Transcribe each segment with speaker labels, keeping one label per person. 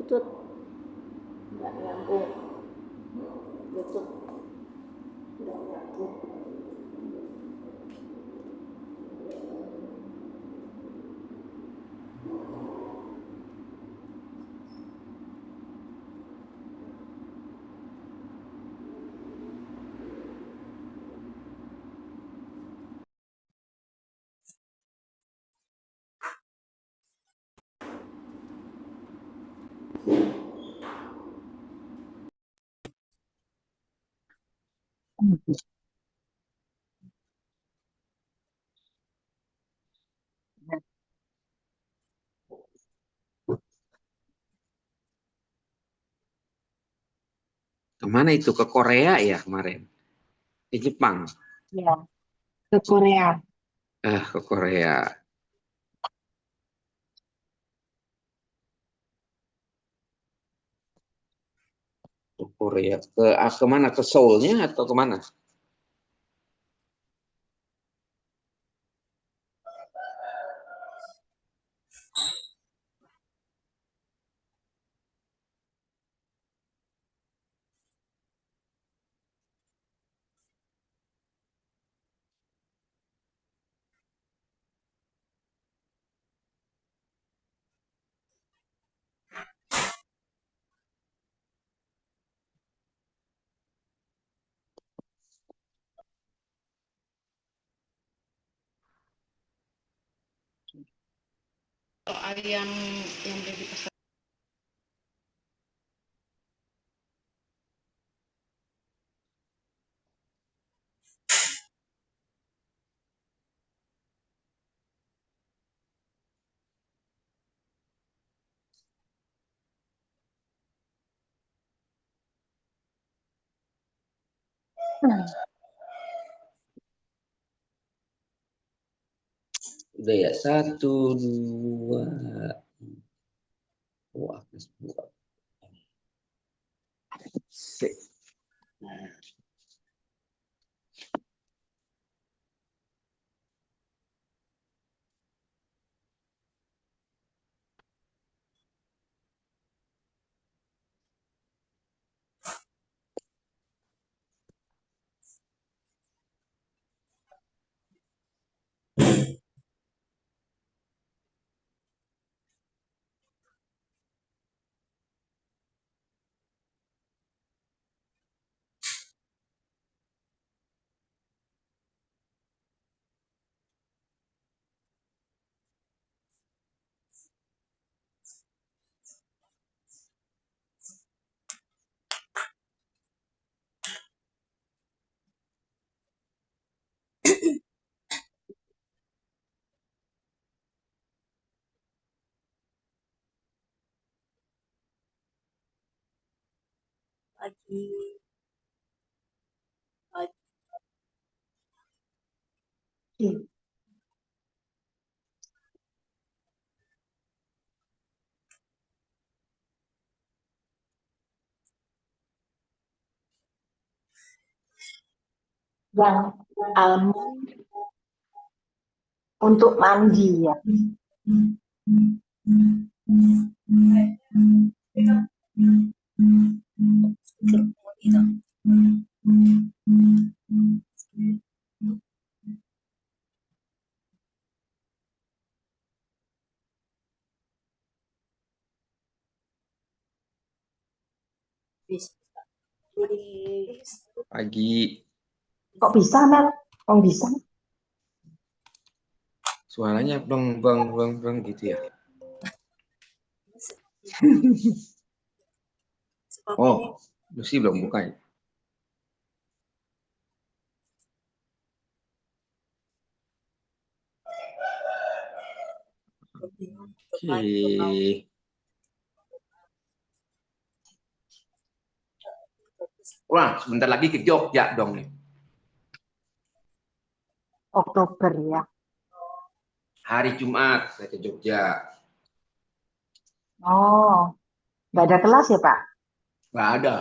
Speaker 1: Bluetooth nggak nyambung. Bluetooth nggak nyambung.
Speaker 2: Kemana itu? Ke Korea ya kemarin? Ke Jepang?
Speaker 1: Ya, ke Korea.
Speaker 2: Ke Korea. Ke Korea. Ke mana? Ke Seoul-nya atau kemana?
Speaker 3: Soal yang beli di pasar.
Speaker 2: Udah ya, 1, 2. Wah,
Speaker 1: Pagi. Yang almond untuk mandi ya.
Speaker 2: pagi.
Speaker 1: Kok bisa, Mel? Kok bisa?
Speaker 2: Suaranya bang bang bang bang gitu ya. Oh, Lucy belum buka ya? Oke. Wah, sebentar lagi ke Jogja dong nih.
Speaker 1: Oktober ya.
Speaker 2: Hari Jumat saya ke Jogja.
Speaker 1: Oh, nggak ada kelas ya, Pak?
Speaker 2: Nggak ada.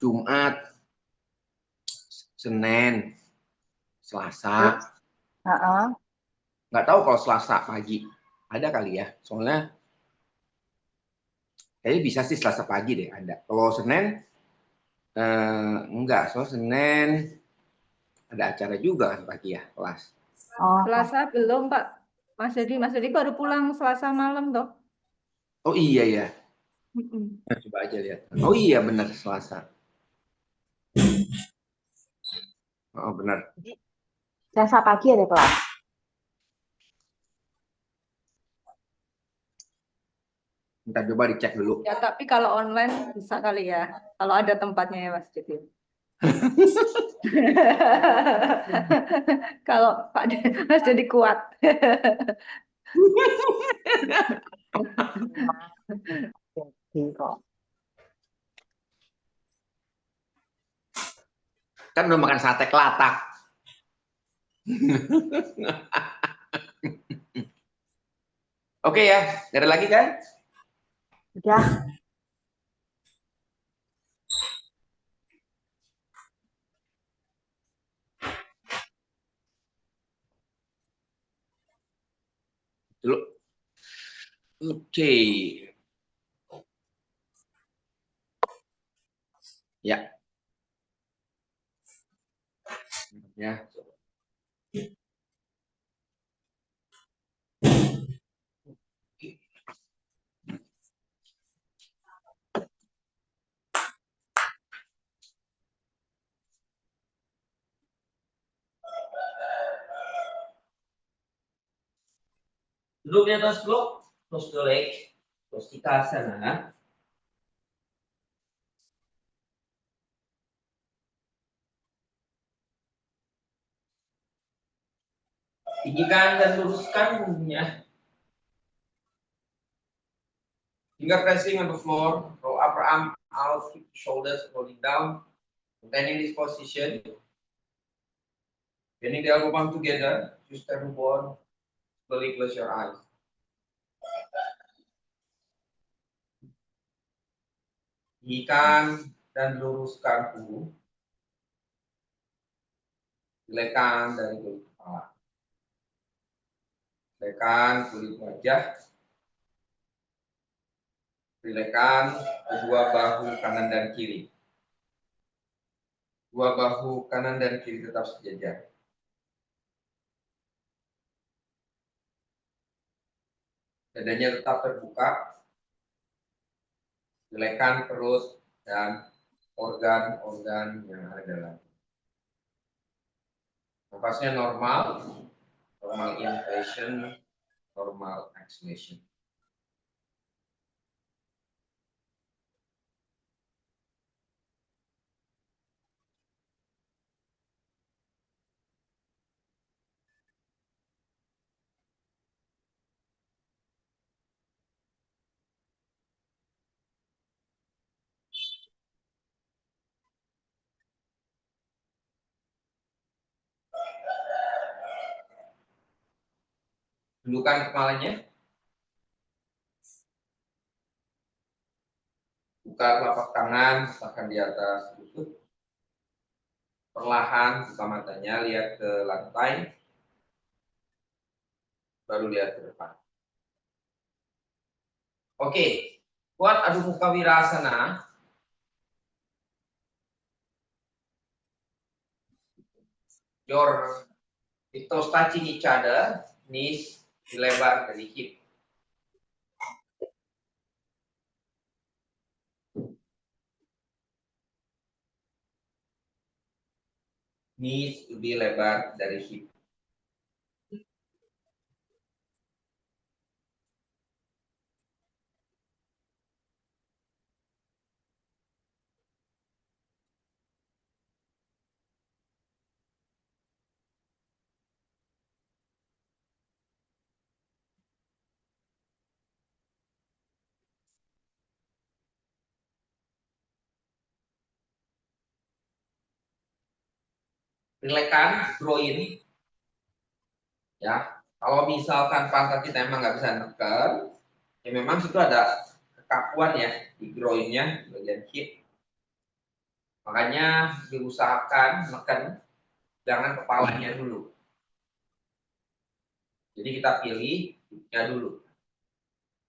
Speaker 2: Jumat, Senin, Selasa.
Speaker 1: Heeh.
Speaker 2: Nggak tahu kalau Selasa pagi. Ada kali ya. Soalnya kayaknya bisa sih Selasa pagi deh ada. Kalau Senin enggak. Soalnya Senin ada acara juga kan pagi ya kelas.
Speaker 1: Oh,
Speaker 4: Selasa belum, Pak. Mas Dedi baru pulang Selasa malam toh.
Speaker 2: Oh iya ya.
Speaker 4: Mm-mm.
Speaker 2: Nah, coba aja lihat. Oh iya benar Selasa. Oh benar.
Speaker 1: Selasa pagi ada kelas.
Speaker 2: Ntar coba dicek dulu.
Speaker 4: Ya, tapi kalau online bisa kali ya. Kalau ada tempatnya ya, Mas Dedi. Kalau Mas Dedi kuat.
Speaker 1: Jadi kok.
Speaker 2: Kan udah makan sate kelatak. Oke ya, nggak ada lagi kan?
Speaker 1: Udah.
Speaker 2: Dulu. Oke. Ya. Ya. Duduk di atas blok, terus the leg, terus di sana. Tinggikan dan luruskan punggungnya. Finger pressing on the floor, roll upper arm out, keep shoulders rolling down. Maintain this position. Bending the elbow palm together, twist the board, slowly close your eyes. Tinggikan dan luruskan punggung. Silekan dari kulit kepala. Silekan kulit wajah. Silekan kedua bahu kanan dan kiri. Dua bahu kanan dan kiri tetap sejajar. Dadanya tetap terbuka. Silekan perut dan organ-organ yang ada dalam. Nafasnya normal, normal inhalation, normal exhalation. Tundukkan kepalanya. Buka telapak tangan, letakkan di atas lutut. Perlahan buka matanya, lihat ke lantai. Baru lihat ke depan. Oke, buat Adho Mukha Virasana. Your toes touching each other, knees dilebar dari hip. Knees lebih lebar dari hip. Rilekan groin. Ya, kalau misalkan pantat kita emang nggak bisa neken, ya memang situ ada kekakuan ya di groinnya, bagian hip. Makanya diusahakan neken, jangan kepalanya dulu. Jadi kita pilih hipnya dulu.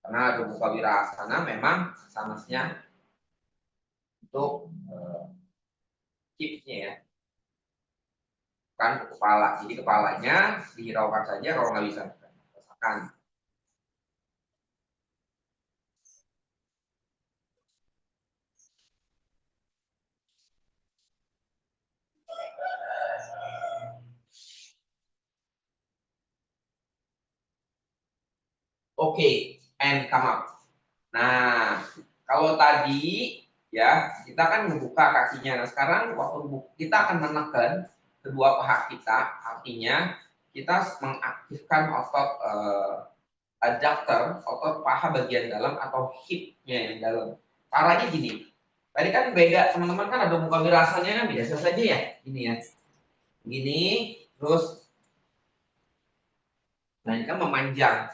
Speaker 2: Karena ada muka wirasana memang sanasnya untuk chipsnya ya, kan ke kepala. Jadi kepalanya dihiraukan saja kalau nggak bisa rasakan. Oke, and come up. Nah, kalau tadi ya kita kan membuka kakinya. Nah, sekarang waktu kita akan menekan kedua paha kita, artinya kita mengaktifkan otot adductor, otot paha bagian dalam atau hipnya yang dalam. Caranya gini. Tadi kan beda, teman-teman kan ada muka wirasanya kan biasa saja ya, ini ya. Gini, terus nah ini kan memanjang.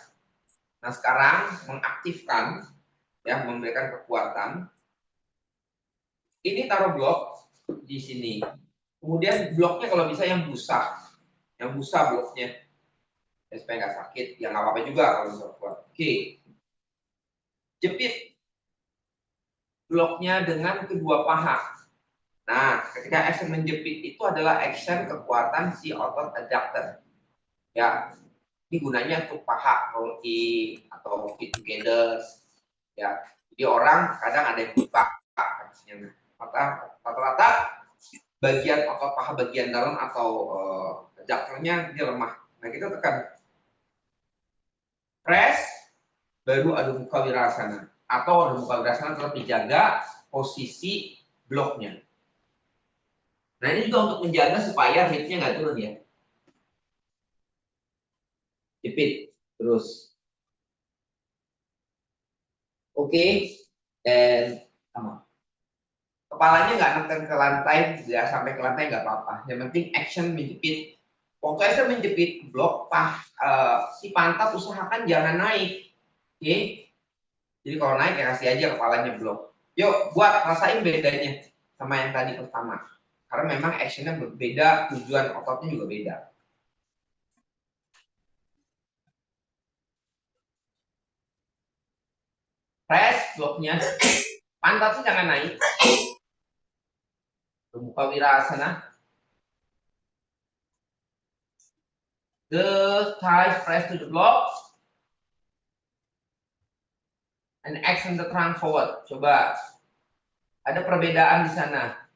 Speaker 2: Nah, sekarang mengaktifkan ya, memberikan kekuatan. Ini taruh blok di sini. Kemudian bloknya kalau bisa yang busa bloknya, ya, supaya nggak sakit. Ya nggak apa-apa juga kalau bisa kuat. Oke, jepit bloknya dengan kedua paha. Nah, ketika action menjepit itu adalah action kekuatan si otot adductor. Ya, ini gunanya untuk paha roll in atau fit together. Ya, jadi orang kadang ada yang buka kakinya. Rata-rata bagian otot paha bagian dalam atau adductornya dia lemah. Nah, kita tekan press, baru ada muka wirasana. Atau ada muka wirasana tetap dijaga posisi bloknya. Nah, ini juga untuk menjaga supaya hipnya nggak turun ya. Jepit terus. Oke, dan sama. Kepalanya nggak neken ke lantai, ya sampai ke lantai nggak apa-apa. Yang penting action menjepit. Pokoknya saya menjepit blok, si pantat usahakan jangan naik. Oke, jadi kalau naik ya kasih aja kepalanya blok. Yuk, buat rasain bedanya sama yang tadi pertama. Karena memang actionnya berbeda, tujuan ototnya juga beda. Press bloknya, pantatnya jangan naik. Muka wirasana. The thighs press to the block. And extend the trunk forward. Coba. Ada perbedaan di sana.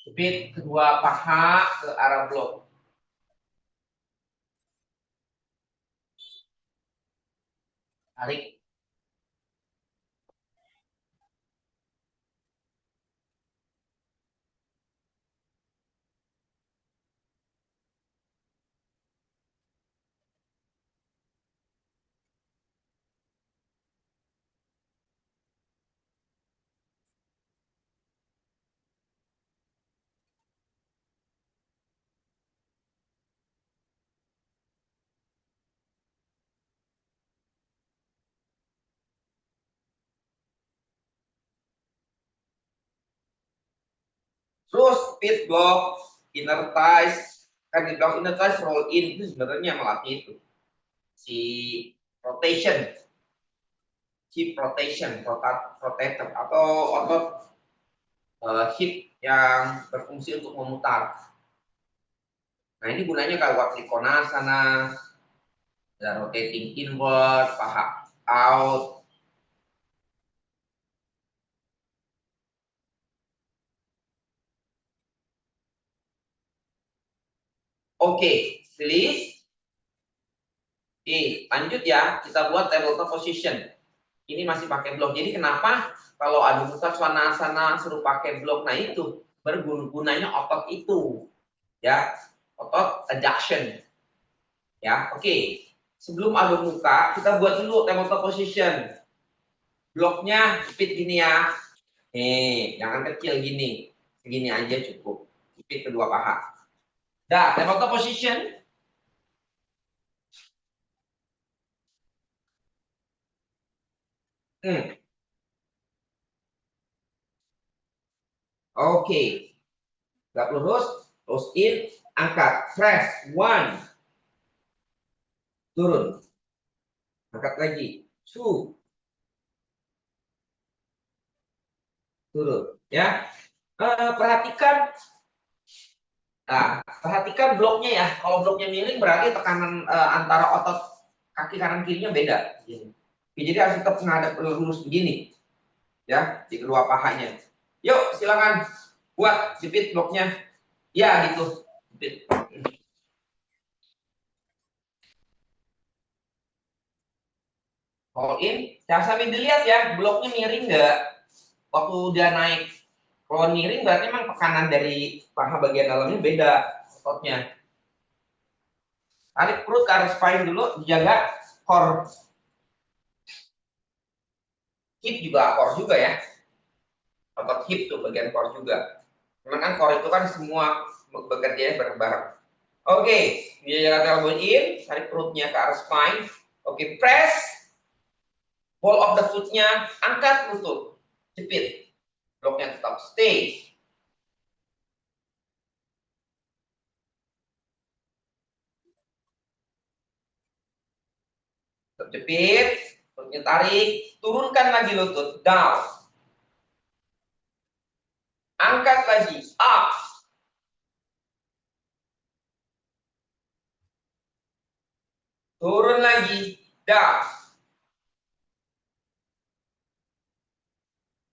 Speaker 2: Jepit kedua paha ke arah blok. Tarik. Terus pit block, inner thighs, kan di block inner thighs roll in itu sebenarnya melatih itu. Si rotation, hip rotation, rotator atau otot hip yang berfungsi untuk memutar. Nah, ini gunanya kalau buat trikonasana, rotating inward, paha out. Oke, please. Oke, lanjut ya. Kita buat tabletop position. Ini masih pakai blok. Jadi kenapa kalau Adho Mukha Svanasana suruh pakai blok? Nah itu bergunanya otot itu, ya, otot adduction. Ya, oke. Sebelum Adho Mukha kita buat dulu tabletop position. Bloknya jepit gini ya. Nih, jangan kecil gini. Segini aja cukup. Jepit kedua paha. Dah, tabletop position. Oke. Gak lurus, terus in, angkat, press, 1, turun. Angkat lagi. Su. Turun. Ya. Perhatikan. Nah, perhatikan bloknya ya. Kalau bloknya miring berarti tekanan antara otot kaki kanan kirinya beda. Gini. Jadi harus tetap menghadap lurus begini. Ya, di kedua pahanya. Yuk, silakan buat jepit bloknya. Ya, gitu. Jepit. All in. Jangan sampai dilihat ya, bloknya miring nggak? Waktu dia naik. Kalau miring berarti memang tekanan dari paha bagian dalamnya beda ototnya. Tarik perut ke arah spine dulu, dijaga core. Hip juga core juga ya. Otot hip tuh bagian core juga. Memang kan core itu kan semua bekerja bareng-bareng. Oke, dia jaga elbow in, tarik perutnya ke arah spine. Oke, press. Ball of the foot-nya, angkat lutut. Jepit. Bloknya tetap stay. Terjepit, perutnya tarik, turunkan lagi lutut, down. Angkat lagi, up. Turun lagi, down.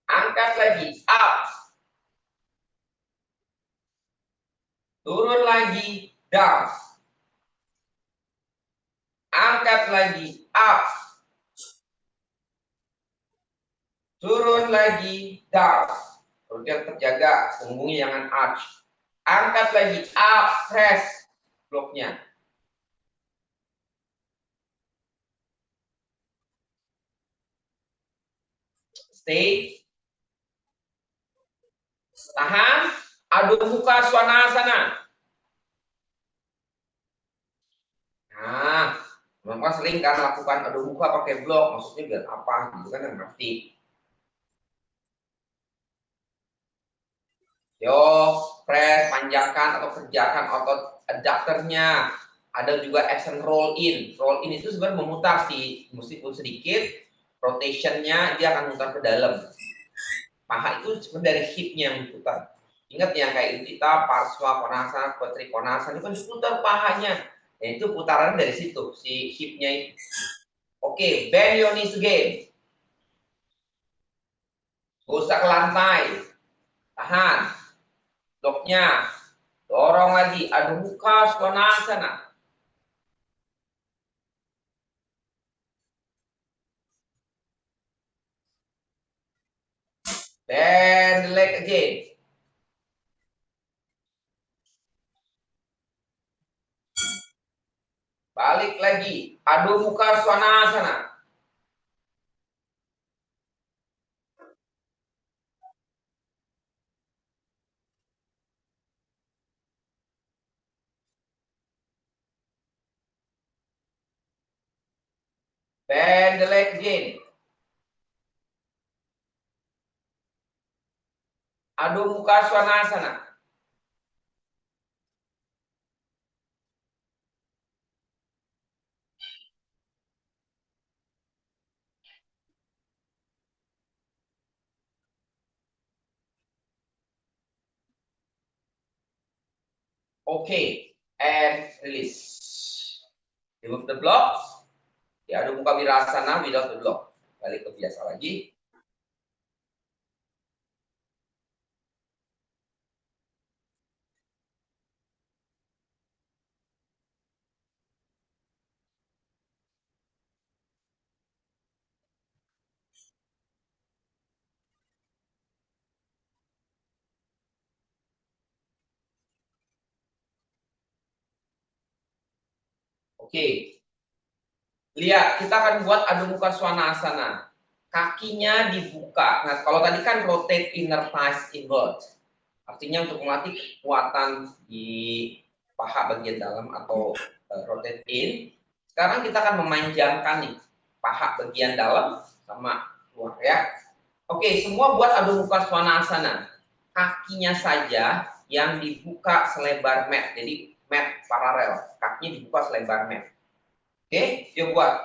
Speaker 2: Angkat lagi, up. Turun lagi, down. Angkat lagi, up. Turun lagi, down. Perutnya terjaga, punggungnya jangan arch. Angkat lagi, up, press bloknya. Stay. Tahan. Adu muka swanasana. Nah, memang sering kan lakukan adu muka pakai blok. Maksudnya biar apa? Gitu kan yang ngerti. Yo, press, panjangkan atau kerjakan otot adductornya. Ada juga action roll in. Roll in itu sebenarnya memutar sih, meskipun sedikit. Rotationnya dia akan memutar ke dalam. Paha itu sebenarnya dari hipnya yang diputar. Ingat yang kayak kita parswa konasana, kotri konasana itu kan diputar pahanya. Ya, itu putaran dari situ si hipnya itu. Oke, bend your knees again. Usah ke lantai. Tahan. Bloknya. Dorong lagi. Adu muka swanasana. Bend the leg again. Balik lagi. Adu muka swanasana. Bend the leg again. Adu muka swanasana. Okay, and release. Remove the block. Ya, adu muka virasana without the block. Balik ke biasa lagi. Oke. Lihat, kita akan buat adu muka swanasana. Kakinya dibuka. Nah, kalau tadi kan rotate inner thighs inward. Artinya untuk melatih kekuatan di paha bagian dalam atau rotate in. Sekarang kita akan memanjangkan nih paha bagian dalam sama luar ya. Oke, semua buat adu muka swanasana. Kakinya saja yang dibuka selebar mat. Jadi mat paralel. Kakinya dibuka selebar mat. Oke, yuk buat.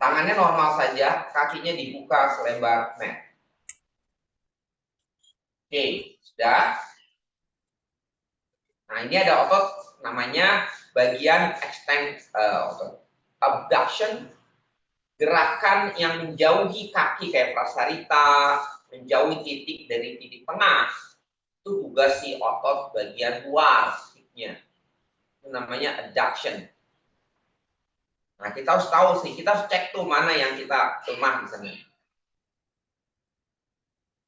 Speaker 2: Tangannya normal saja, kakinya dibuka selebar mat. Oke, sudah. Nah, ini ada otot namanya bagian otot abduction, gerakan yang menjauhi kaki kayak prasarita, menjauhi titik dari titik tengah. Itu tugas si otot bagian luar titiknya. Itu namanya adduction. Nah, kita harus tahu sih, kita harus cek tuh mana yang kita lemah di sana.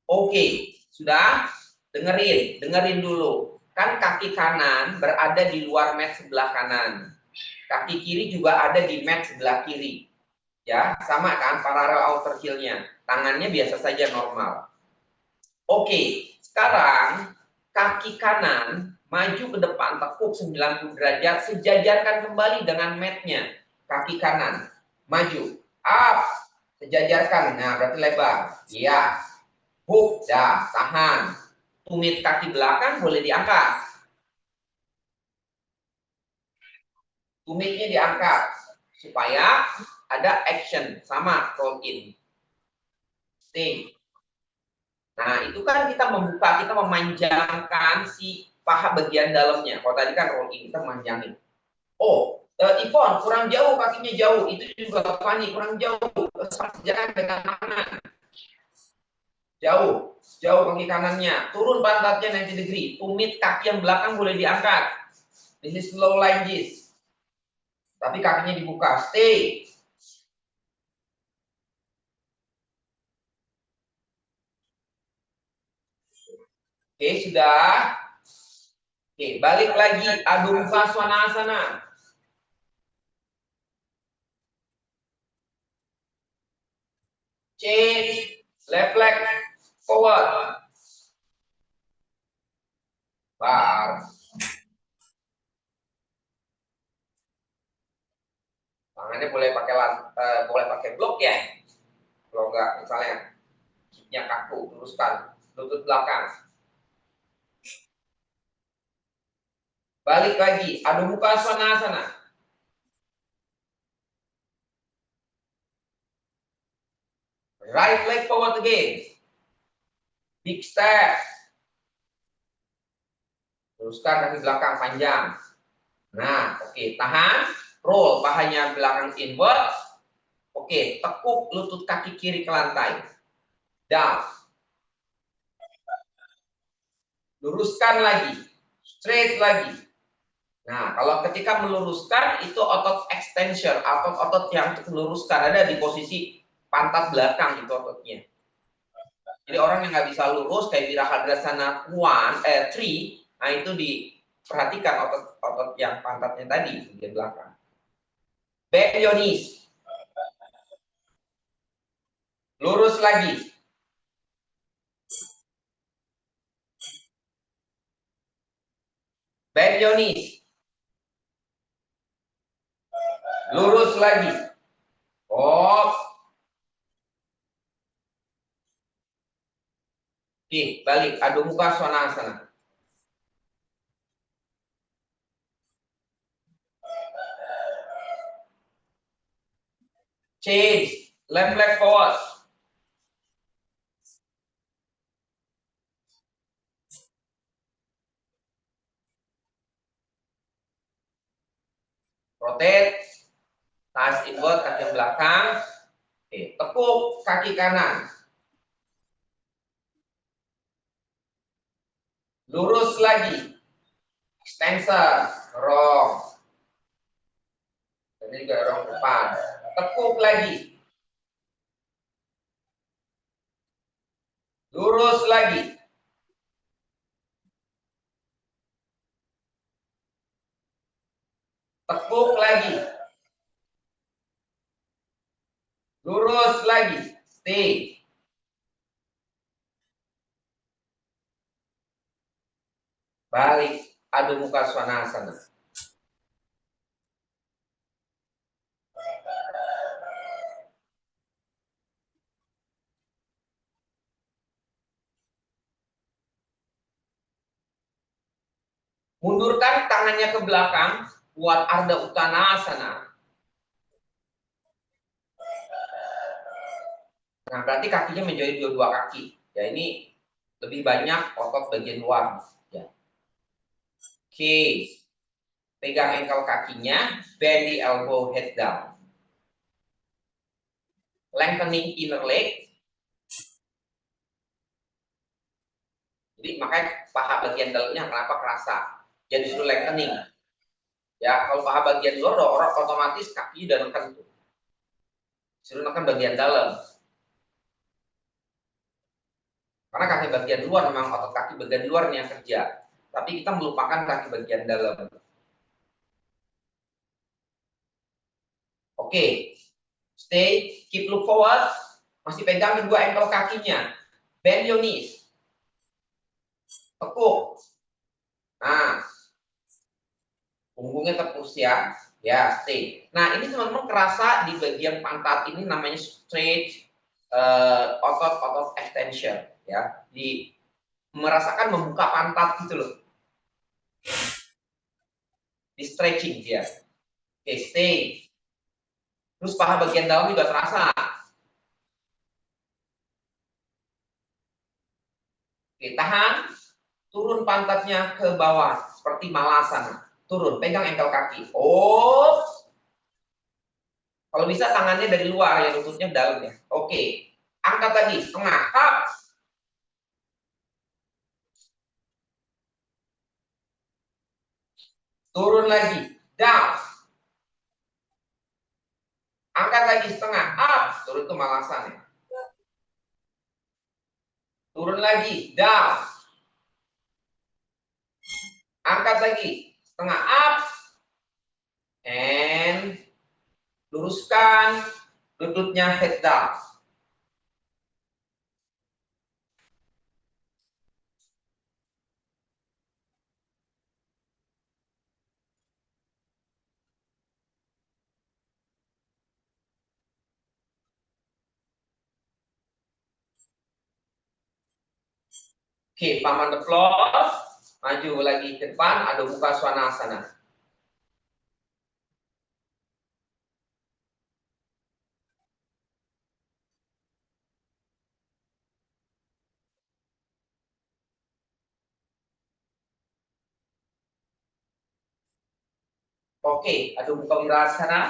Speaker 2: Oke, sudah? Dengerin dulu. Kan kaki kanan berada di luar mat sebelah kanan. Kaki kiri juga ada di mat sebelah kiri. Ya, sama kan paralel outer heel-nya. Tangannya biasa saja normal. Oke, sekarang kaki kanan maju ke depan tekuk 90 derajat, sejajarkan kembali dengan mat-nya. Kaki kanan maju, up, sejajarkan. Nah, berarti lebar. Iya. Hook, dah, tahan. Tumit kaki belakang boleh diangkat. Tumitnya diangkat supaya ada action sama roll in. Stay. Nah, itu kan kita membuka, kita memanjangkan si paha bagian dalamnya. Kalau tadi kan roll in, kita memanjangin. Oh, Ivon, kurang jauh kakinya jauh. Itu juga Fani, kurang jauh. Jangan dengan tangan. Jauh kaki kanannya. Turun pantatnya 90 degree. Tumit kaki yang belakang boleh diangkat. This is slow lunges. Tapi kakinya dibuka. Stay. Oke, sudah. Oke, balik lagi. Adu muka swanasana. Change. Left leg forward. Bar. Tangannya boleh pakai blok ya. Kalau enggak, misalnya yang kaku, luruskan lutut belakang. Balik lagi, adu muka swanasana. Right leg forward again. Big step. Luruskan kaki belakang panjang. Nah, oke, tahan. Roll pahanya belakang inward. Oke, tekuk lutut kaki kiri ke lantai. Down. Luruskan lagi. Straight lagi. Nah, kalau ketika meluruskan itu otot extension, otot yang untuk meluruskan ada di posisi pantat belakang itu ototnya. Jadi orang yang nggak bisa lurus kayak Wirahadrasana 3, nah itu diperhatikan otot yang pantatnya tadi di belakang. Bend your knees. Lurus lagi. Bend your knees. Lurus lagi. Oh. Oke, balik. Adu muka swanasana. Change. Left leg forward. Rotate. Tas inward, kaki belakang. Oke, tekuk kaki kanan. Lurus lagi. Extensor. Wrong. Ini juga wrong depan. Tekuk lagi. Lurus lagi. Tekuk lagi. Lurus lagi. Stay. Balik. Adu muka swanasana. Mundurkan tangannya ke belakang. buat Ardha Uttanasana. Nah, berarti kakinya menjadi dua-dua kaki. Ya, ini lebih banyak otot bagian luar. Ya. Oke. Pegang ankle kakinya, bend the elbow, head down. Lengthening inner leg. Jadi makanya paha bagian dalamnya kenapa kerasa? Jadi disuruh lengthening. Ya, kalau paha bagian luar orang otomatis kaki udah neken tuh. Disuruh neken bagian dalam. Karena kaki bagian luar memang otot kaki bagian luar yang kerja. Tapi kita melupakan kaki bagian dalam. Oke. Stay, keep look forward. Masih pegang kedua ankle kakinya. Bend your knees. Tekuk. Nah, punggungnya tepus ya. Ya, stay. Nah, ini teman-teman kerasa di bagian pantat ini namanya stretch otot-otot extension ya. Di merasakan membuka pantat gitu loh. Di stretching dia. Oke, stay. Terus paha bagian dalam juga terasa. Oke, tahan. Turun pantatnya ke bawah seperti malasana. Turun, pegang ankle kaki. Oh. Kalau bisa tangannya dari luar ya, lututnya dalam ya. Oke. Angkat lagi, setengah. Up. Turun lagi. Down. Angkat lagi setengah. Up. Turun ke malasana. Turun lagi. Down. Angkat lagi. Setengah. Up. And luruskan lututnya, head down. Oke, palm on the floor. Maju lagi ke depan, ada Mukha Svanasana. Oke, ada Mukha Virasana.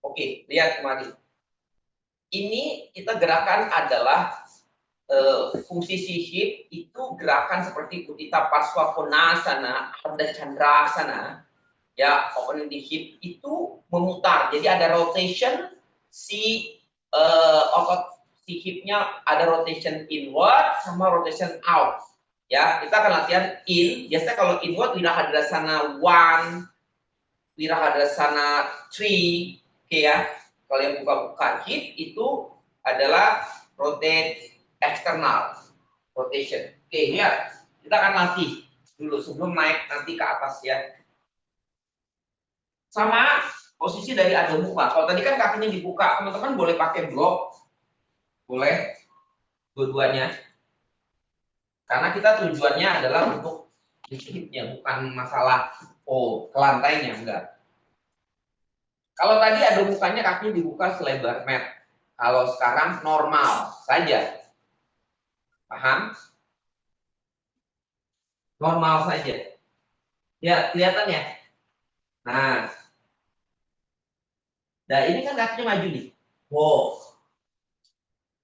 Speaker 2: Oke, lihat kemari. Ini kita gerakan adalah fungsi si hip itu gerakan seperti Utthita Parsvakonasana, Ardha Chandrasana, ya, opening di hip itu memutar. Jadi ada rotation si otot si hipnya, ada rotation inward sama rotation out. Ya, kita akan latihan in. Biasanya kalau inward Wirahadasana 1, Wirahadasana 3, oke ya. Kalau yang buka-buka hip itu adalah rotate eksternal rotation. Oke, lihat. Kita akan latih dulu sebelum naik nanti ke atas ya. Sama posisi dari Adho Mukha. Kalau tadi kan kakinya dibuka, teman-teman boleh pakai blok. Boleh dua-duanya. Karena kita tujuannya adalah untuk hipnya, bukan masalah ke lantainya, enggak. Kalau tadi Adho Mukhanya kakinya dibuka selebar mat. Kalau sekarang normal saja. Paham? Normal saja. Ya, kelihatan ya? Nah. Nah, ini kan kakinya maju nih. Wow.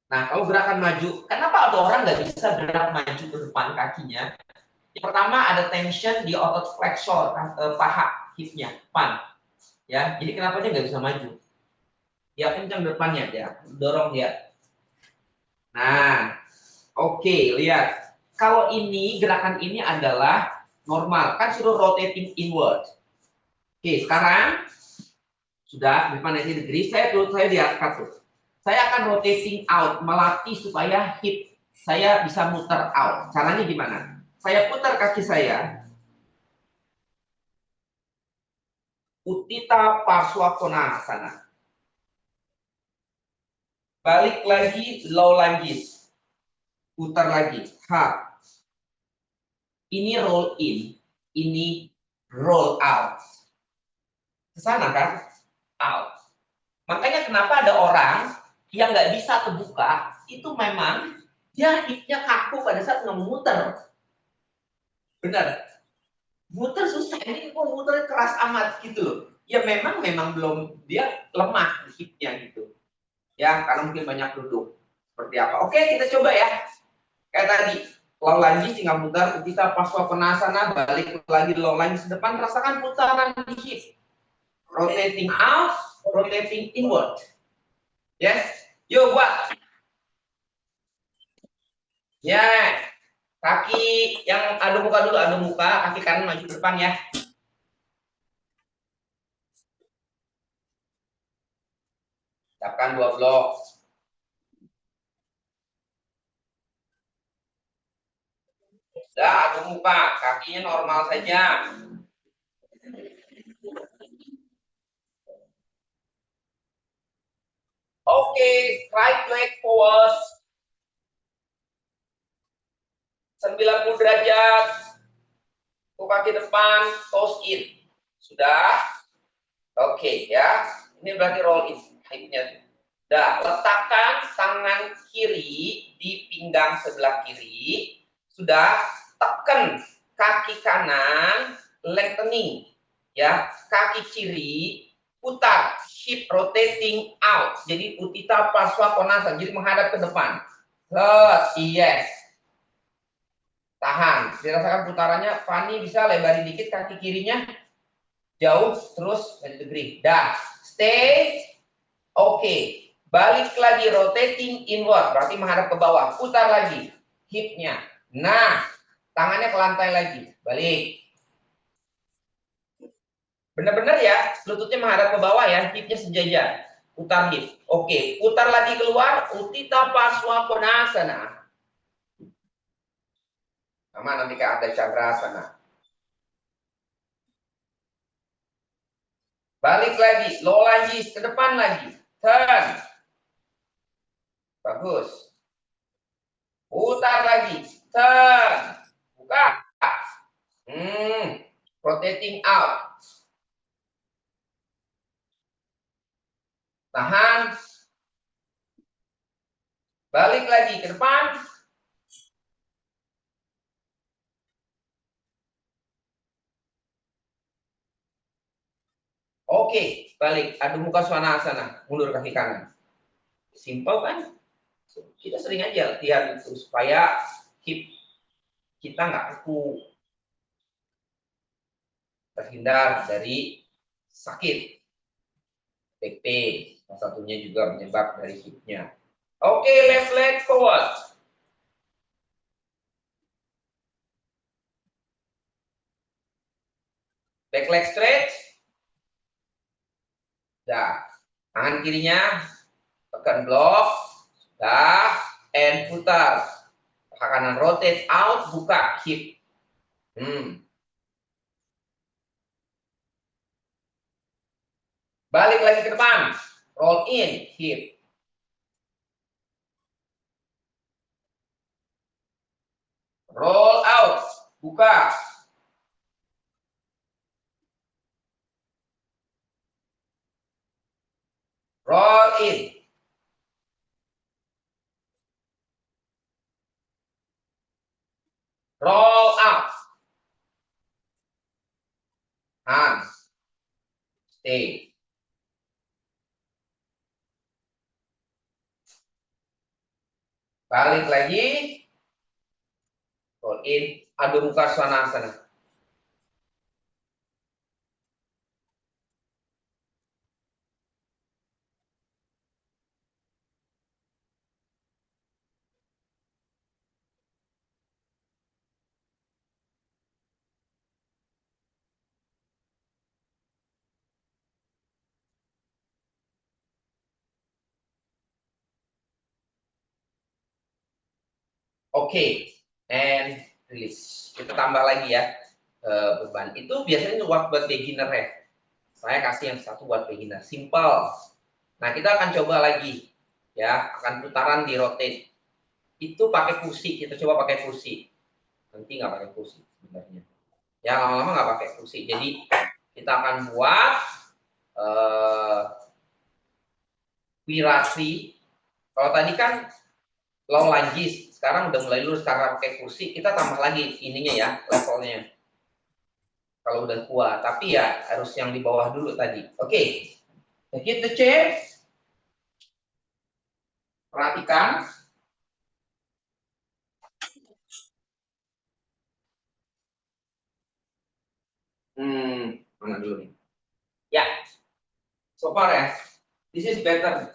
Speaker 2: Nah, kalau gerakan maju, kenapa ada orang nggak bisa gerak maju ke depan kakinya? Yang pertama ada tension di otot flexor paha hipnya, depan. Ya, jadi kenapa dia nggak bisa maju? Ya, kencang depannya ya, dorong dia. Nah, oke, lihat. Kalau ini gerakan ini adalah normal, kan suruh rotating inward. Oke, sekarang sudah depan 90 degree, saya diangkat tuh. Saya akan rotating out, melatih supaya hip saya bisa muter out. Caranya gimana? Saya putar kaki saya, Utthita Parswa Konasana. Balik lagi, low lunges. Putar lagi, hard. Ini roll in, ini roll out. Kesana kan? Out. Makanya kenapa ada orang yang nggak bisa terbuka, itu memang dia hipnya kaku pada saat ngemuter. Benar. Muter susah, ini kok muter keras amat gitu loh. Ya memang belum, dia lemah hipnya gitu. Ya, karena mungkin banyak duduk. Seperti apa? Oke, kita coba ya. Kayak tadi, low lunges tinggal muter, kita Parswa Konasana, balik lagi low lunges depan, rasakan putaran di hip. Rotating out, rotating inward. Yes, yuk buat. Ya, kaki yang adu muka dulu, adu muka, kaki kanan maju ke depan ya. Ucapkan 2 blok. Sudah, adu muka, kakinya normal saja. Oke, right leg forward. 90 derajat. Kaki depan, toes in. Sudah? Oke, ya. Ini berarti roll in. Hipnya. Dah, letakkan tangan kiri di pinggang sebelah kiri. Sudah, tekan kaki kanan, lengthening. Ya, kaki kiri putar, hip rotating out. Jadi Utthita Parswa Konasana, jadi menghadap ke depan. Yes. Tahan. Dirasakan putarannya. Fanny bisa lebarin dikit kaki kirinya. Jauh, terus 90 degree. Dah. Stay. Oke. Balik lagi, rotating inward. Berarti menghadap ke bawah. Putar lagi. Hipnya. Nah. Tangannya ke lantai lagi. Balik. Benar-benar ya. Lututnya menghadap ke bawah ya. Hipnya sejajar. Putar hip. Oke. Putar lagi keluar. Utthita Parswa Konasana. Sama nanti ke Ardha Chandrasana. Balik lagi, low lunges ke depan lagi. Turn. Bagus. Putar lagi. Turn. Buka. Rotating out. Tahan. Balik lagi ke depan. Oke, balik. Adu muka svanasana. Mundur kaki kanan. Simpel kan? Kita sering aja latihan itu supaya hip kita nggak kaku. Terhindar dari sakit. Back pain. Salah satunya juga menyebab dari hipnya. Oke, left leg forward. Back leg stretch. Dah. Tangan kirinya tekan blok. Dah. And putar. Kanan rotate out, buka hip. Balik lagi ke depan. Roll in, hip. Roll out, buka. Roll in. Roll out. Hands. Stay. Balik lagi. Roll in. Adho Mukha Svanasana. Oke, and release. Kita tambah lagi ya beban. Itu biasanya buat beginner ya. Saya kasih yang satu buat beginner. Simple. Nah, kita akan coba lagi. Ya, akan putaran di rotate. Itu pakai kursi. Kita coba pakai kursi. Nanti nggak pakai kursi sebenarnya. Ya, lama-lama nggak pakai kursi. Jadi, kita akan buat virasi. Kalau tadi kan low lunges. Sekarang udah mulai lurus karena pakai kursi. Kita tambah lagi ininya ya, levelnya. Kalau udah kuat. Tapi ya, harus yang di bawah dulu tadi. Oke. Hit the chair. Perhatikan. Mana dulu nih? Ya, so far ya. This is better.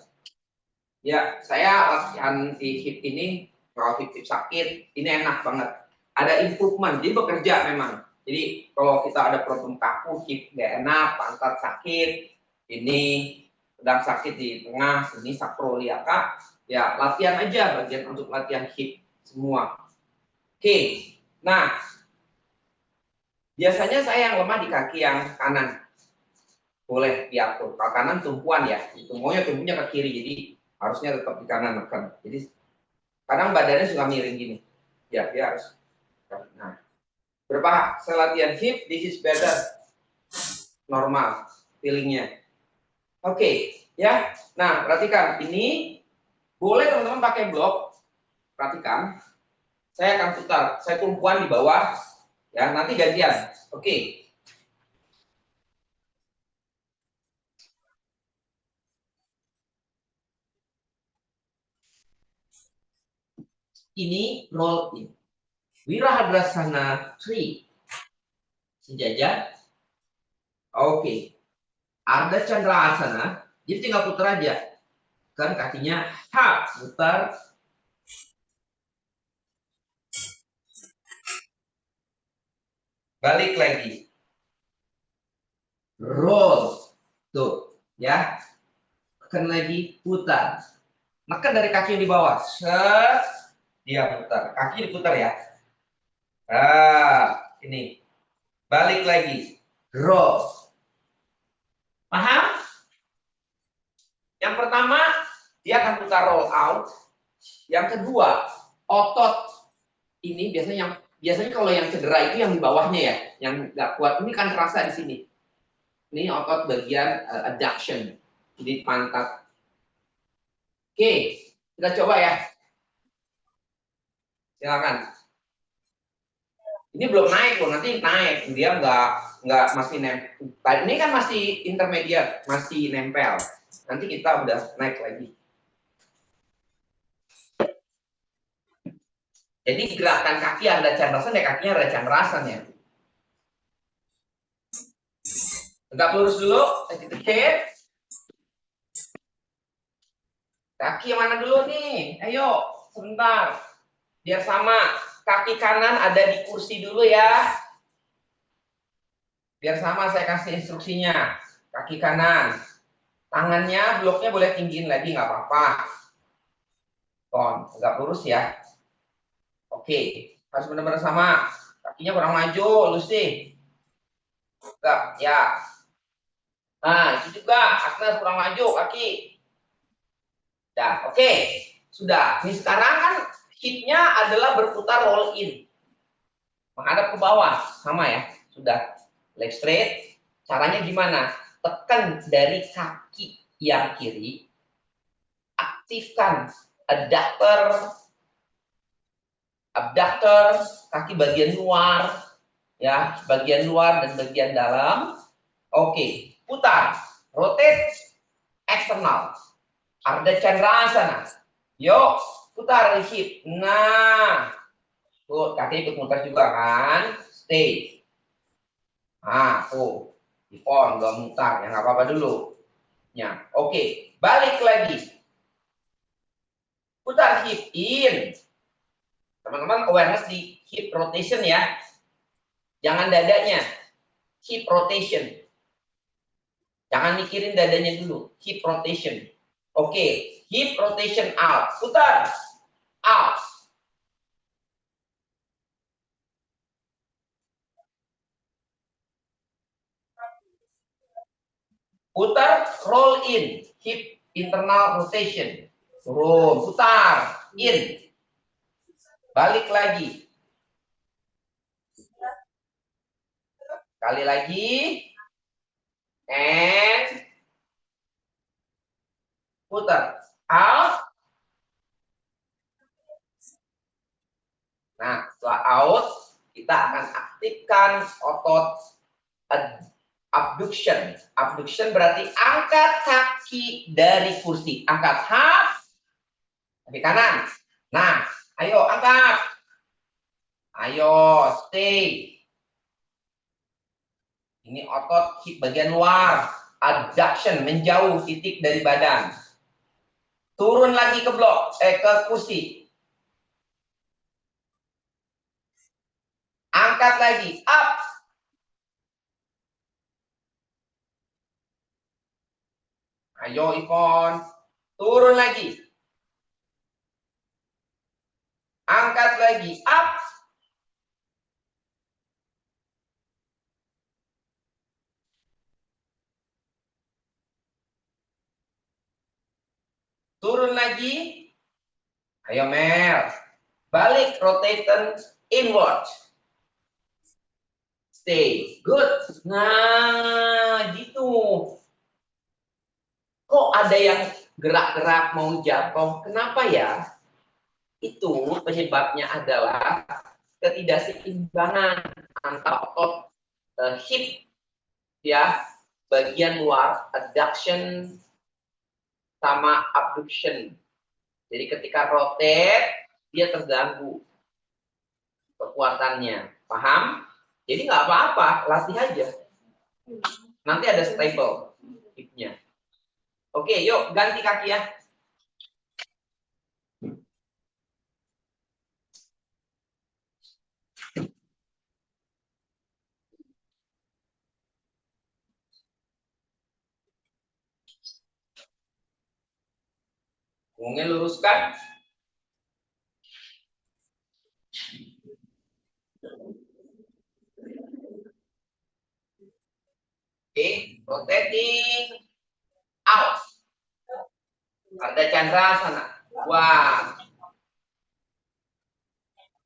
Speaker 2: Ya, saya latihan di hip ini, kalau hip sakit, ini enak banget. Ada improvement, jadi bekerja memang. Jadi kalau kita ada problem kaku, hip nggak enak, pantat sakit, ini sedang sakit di tengah, sini sakroliaka, ya latihan aja bagian untuk latihan hip semua. Oke, nah biasanya saya yang lemah di kaki yang kanan. Boleh diatur. Kalau kanan tumpuan ya, maunya tumpunya ke kiri, jadi harusnya tetap di kanan kan. Jadi kadang badannya suka miring gini. Ya, dia harus. Nah, berapa saya latihan hip, this is better. Normal feelingnya. Oke, ya. Nah, perhatikan ini boleh teman-teman pakai blok. Perhatikan. Saya akan putar. Saya tumpuan di bawah. Ya, nanti gantian. Oke. Ini roll in. Wirahadrasana 3. Sejajar. Oke. Ardha Chandrasana. Jadi tinggal putar aja. Kan kakinya putar. Balik lagi. Roll. Tuh, ya. Tekan lagi, putar. Makan dari kaki yang di bawah. Set. Dia putar. Kaki diputar ya. Ini. Balik lagi. Roll. Paham? Yang pertama, dia akan putar roll out. Yang kedua, otot ini biasanya kalau yang cedera itu yang di bawahnya ya, yang nggak kuat. Ini kan terasa di sini. Ini otot bagian adduction, jadi pantat. Oke, kita coba ya. Silakan. Ini belum naik loh, nanti naik. Dia nggak masih nempel. Ini kan masih intermediate, masih nempel. Nanti kita udah naik lagi. Jadi gerakan kaki ada candrasan ya, kakinya ada candrasan ya. Tegak lurus dulu, sedikit. Kaki yang mana dulu nih? Ayo, sebentar. Biar sama. Kaki kanan ada di kursi dulu ya. Biar sama saya kasih instruksinya. Kaki kanan. Tangannya, bloknya boleh tinggiin lagi, nggak apa-apa. Tegak lurus ya. Oke, harus benar-benar sama. Kakinya kurang maju, lurus sih. Tegak, ya. Nah, itu juga. Agnes kurang maju, kaki. Nah, oke. Sudah. Ini sekarang kan hipnya adalah berputar roll in. Menghadap ke bawah. Sama ya. Sudah. Leg straight. Caranya gimana? Tekan dari kaki yang kiri. Aktifkan abductor, kaki bagian luar. Ya, bagian luar dan bagian dalam. Oke. Putar. Rotate. Eksternal. Ardha Chandrasana. Yuk, putar hip. Nah, tuh kaki ikut muter juga kan? Stay. Nah, tuh, di form gak mutar, ya nggak apa-apa dulu. Ya, oke, balik lagi. Putar hip in. Teman-teman awareness di hip rotation ya. Jangan dadanya. Hip rotation. Jangan mikirin dadanya dulu. Hip rotation. Oke, hip rotation out. Putar. Out. Putar, roll in, hip internal rotation. Turun, putar, in. Balik lagi. Kali lagi. And putar. Out. Nah, setelah out, kita akan aktifkan otot abduction. Abduction berarti angkat kaki dari kursi. Angkat half. Kaki kanan. Nah, ayo angkat. Ayo, stay. Ini otot hip bagian luar. Abduction, menjauh titik dari badan. Turun lagi ke blok, ke kursi. Angkat lagi, up. Ayo Ipon, turun lagi. Angkat lagi, up. Turun lagi. Ayo Mel. Balik, rotation inward. Stay, good. Nah, gitu. Kok ada yang gerak-gerak mau jatuh? Kenapa ya? Itu penyebabnya adalah ketidakseimbangan antara otot hip ya bagian luar adduction sama abduction. Jadi ketika rotate dia terganggu kekuatannya, paham? Jadi nggak apa-apa, latih aja. Nanti ada stable hipnya. Oke, yuk ganti kaki ya. Punggungnya luruskan. Oke, rotating out. Ada Chandra sana. Wah.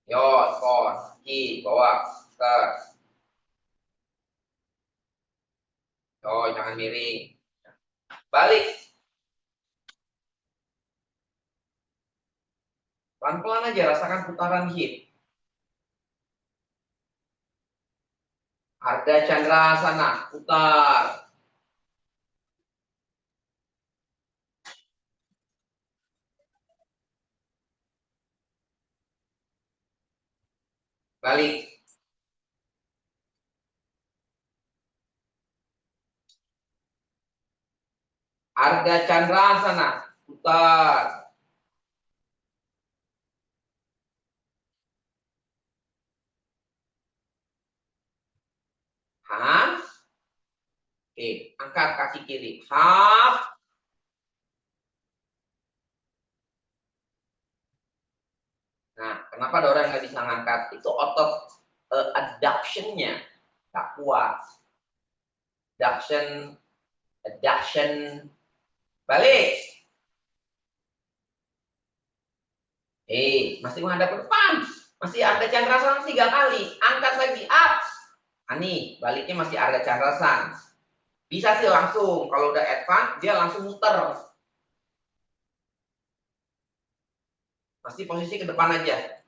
Speaker 2: Yo, skor. Ki, bawa. Ter. Yo, jangan miring. Balik. Pelan-pelan aja, rasakan putaran hip. Ada Chandra sana. Putar. Balik. Arga Chandra sana. Putar. Half. Oke, angkat kaki kiri. Half. Nah, kenapa ada orang nggak bisa ngangkat? Itu otot adduction-nya nggak kuat. Adduction, adduction. Balik. Masih menghadap ke depan. Masih ada Chandrasan 3 kali. Angkat lagi, up. Ani, baliknya masih ada Chandrasan. Bisa sih langsung. Kalau udah advance, dia langsung muter. Pasti posisi ke depan aja.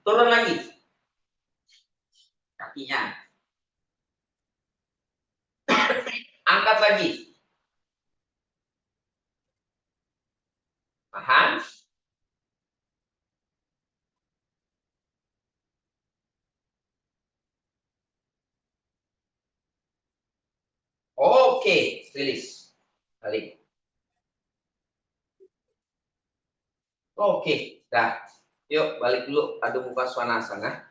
Speaker 2: Turun lagi. Kakinya. Angkat lagi. Tahan. Oke, rilis. Balik. Oke, dah. Yuk, balik dulu. Adu muka swanasana.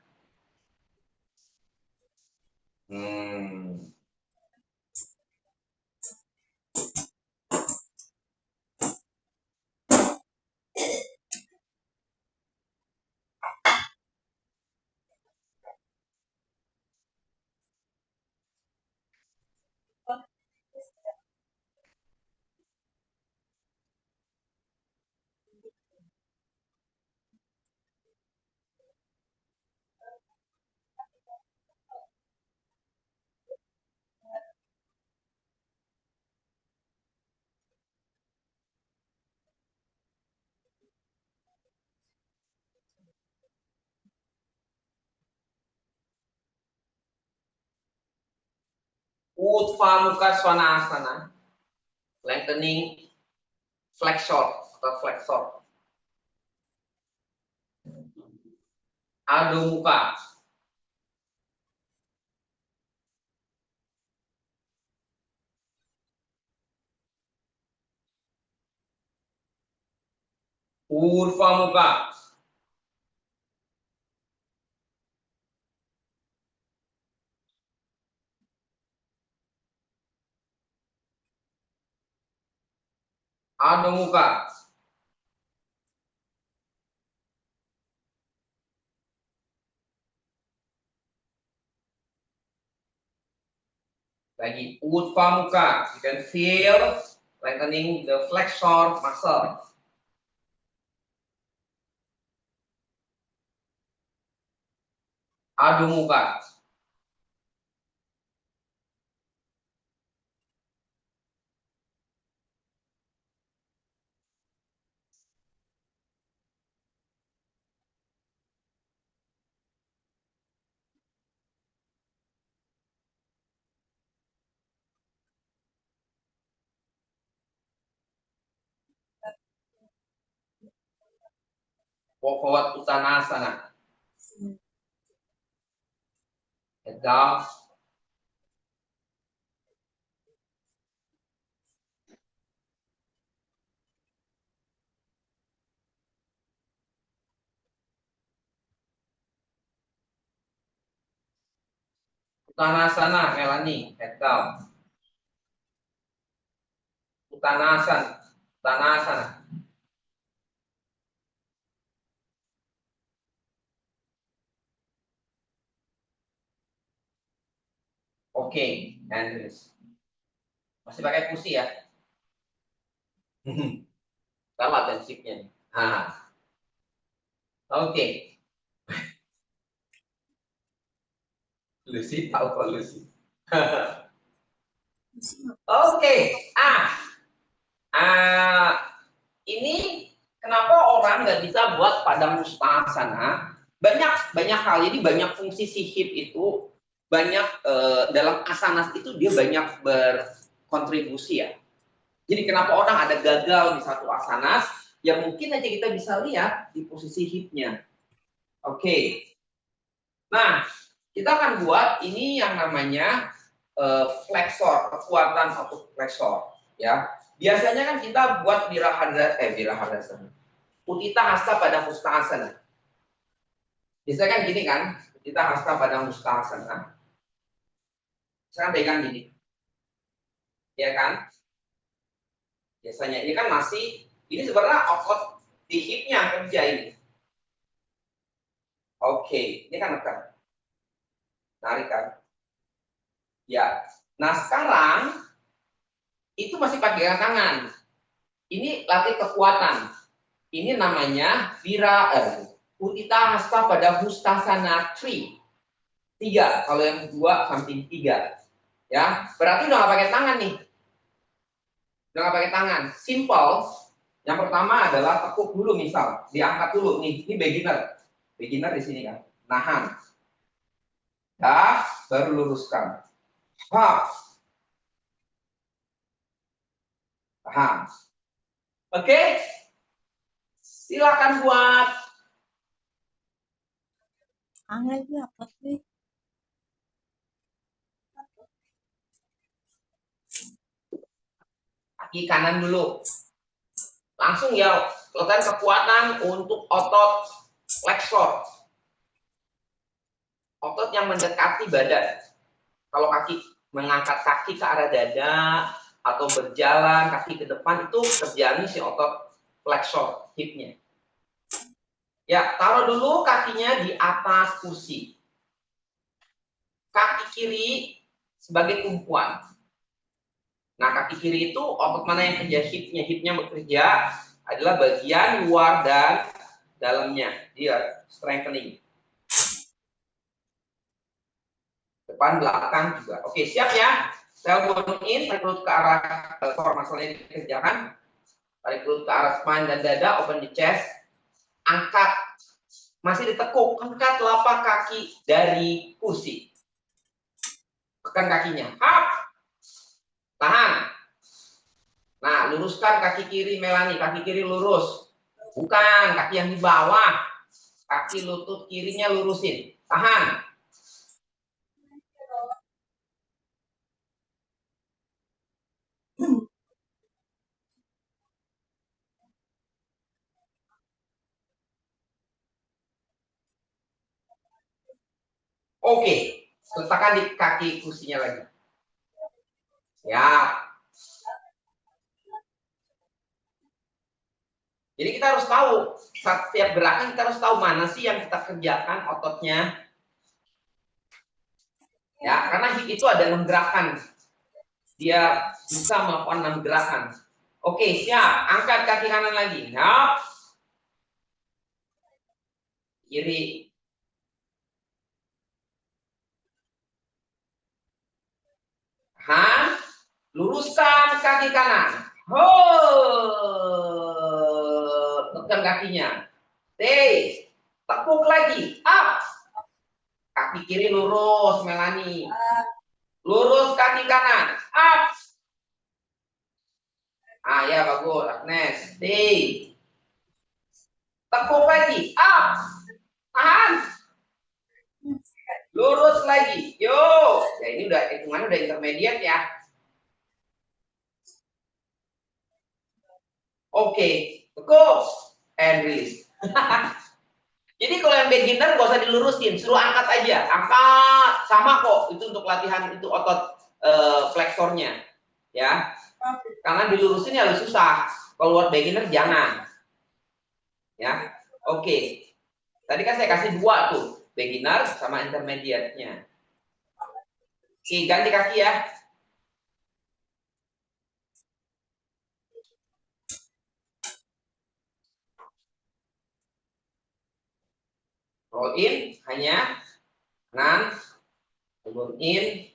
Speaker 2: Utva Mukha Svanasana. Lengthening flexor atau flexor. Adho Mukha. Urva Mukha. Adho Mukha. Lagi Utva Mukha. You can feel lengthening the flexor muscle. Adho Mukha. Walk forward Uttanasana. Head down. Uttanasana, Melanie. Head down. Uttanasana. Uttanasana. Oke, Andrews. Masih pakai pusi ya? Sama tensipnya. Oke. Lucy tahu kok Lucy. Oke. Ini kenapa orang nggak bisa buat padang mustasana? Banyak hal, ini banyak fungsi si hip itu banyak dalam asanas itu dia banyak berkontribusi ya. Jadi kenapa orang ada gagal di satu asanas yang mungkin aja kita bisa lihat di posisi hipnya. Oke. Nah, kita akan buat ini yang namanya flexor, kekuatan otot flexor ya. Biasanya kan kita buat Virahadasana. Utthita Hasta pada Mustasana. Biasanya kan gini kan, Utthita Hasta pada Mustasana. Sekarang pegang gini. Ya kan? Biasanya ini kan masih, ini sebenarnya otot di hipnya kerja ini. Oke, ini kan nekan. Narik kan? Ya. Nah sekarang itu masih pakai tangan. Ini latih kekuatan. Ini namanya Utthita Hasta pada Mustasana 3. 3. Kalau yang 2 samping 3. Ya, berarti udah nggak pakai tangan nih. Udah nggak pakai tangan. Simple. Yang pertama adalah tekuk dulu misal, diangkat dulu nih. Ini beginner. Beginner di sini kan. Nahan. Dah, baru luruskan. Tahan. Oke? Silakan buat.
Speaker 4: Ini apa sih?
Speaker 2: Kaki kanan dulu. Langsung ya, letakkan kekuatan untuk otot flexor. Otot yang mendekati badan. Kalau kaki mengangkat kaki ke arah dada atau berjalan kaki ke depan itu terjadi si otot flexor hipnya. Ya, taruh dulu kakinya di atas kursi. Kaki kiri sebagai tumpuan. Nah, kaki kiri itu otot mana yang kerja hipnya? Hipnya bekerja adalah bagian luar dan dalamnya. Dia strengthening. Depan, belakang juga. Oke, siap ya? Saya bone in, tarik perut ke arah core muscle-nya dikerjakan. Tarik perut ke arah spine dan dada, open the chest. Angkat. Masih ditekuk. Angkat telapak kaki dari kursi. Tekan kakinya. Up. luruskan kaki kiri Melani, kaki kiri lurus. Bukan, kaki yang di bawah. Kaki lutut kirinya lurusin. Tahan. Oke, letakkan di kaki kursinya lagi. Ya. Jadi kita harus tahu, setiap gerakan kita harus tahu mana sih yang kita kerjakan ototnya. Ya, karena hip itu ada 6 gerakan. Dia bisa melakukan 6 gerakan. Oke, siap. Angkat kaki kanan lagi. Siap. Kiri. Tahan. Luruskan kaki kanan. Tekan kakinya. Stay. Tekuk lagi. Up. Kaki kiri lurus, Melani. Lurus kaki kanan. Up. Ah, ya bagus, Agnes. Stay. Tekuk lagi. Up. Tahan. Lurus lagi. Yo. Ya ini udah hitungannya udah intermediate ya. Oke. Tekuk. And release. Jadi kalau yang beginner gak usah dilurusin, suruh angkat aja, angkat sama kok. Itu untuk latihan itu otot fleksornya, ya. Karena dilurusin ya lebih susah. Kalau buat beginner jangan, ya. Oke. Tadi kan saya kasih 2 tuh, beginner sama intermediate-nya. Oke, ganti kaki ya. Roll in hanya kanan, turun in,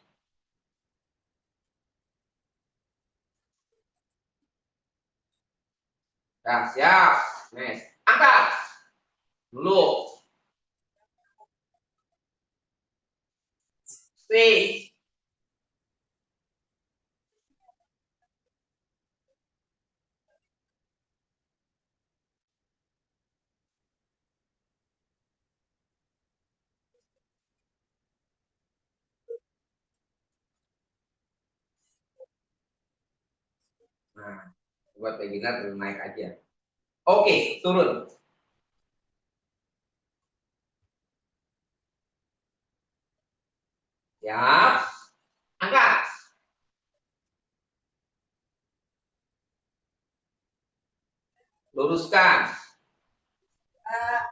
Speaker 2: nah, siap, nice. Angkat dulu, stay, nah, buat beginner turun naik aja. Oke, turun. Siap. Angkat. Luruskan.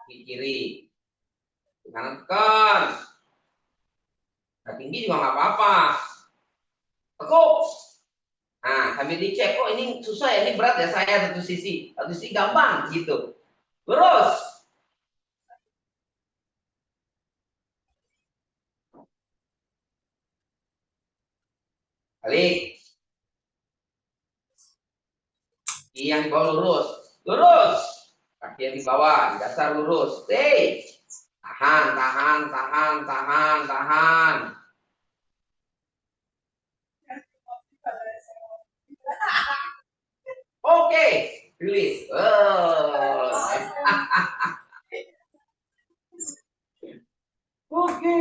Speaker 2: Di kiri. Kanan tekan. Nggak tinggi juga nggak apa-apa. Tekuk. Nah, sambil dicek, oh ini susah ya, ini berat ya saya satu sisi gampang gitu. Lurus. Balik. Kaki yang di bawah lurus. Lurus. Kaki yang di bawah, di dasar lurus. Stay. Tahan, tahan, tahan, tahan, tahan. Oke, release. Oke.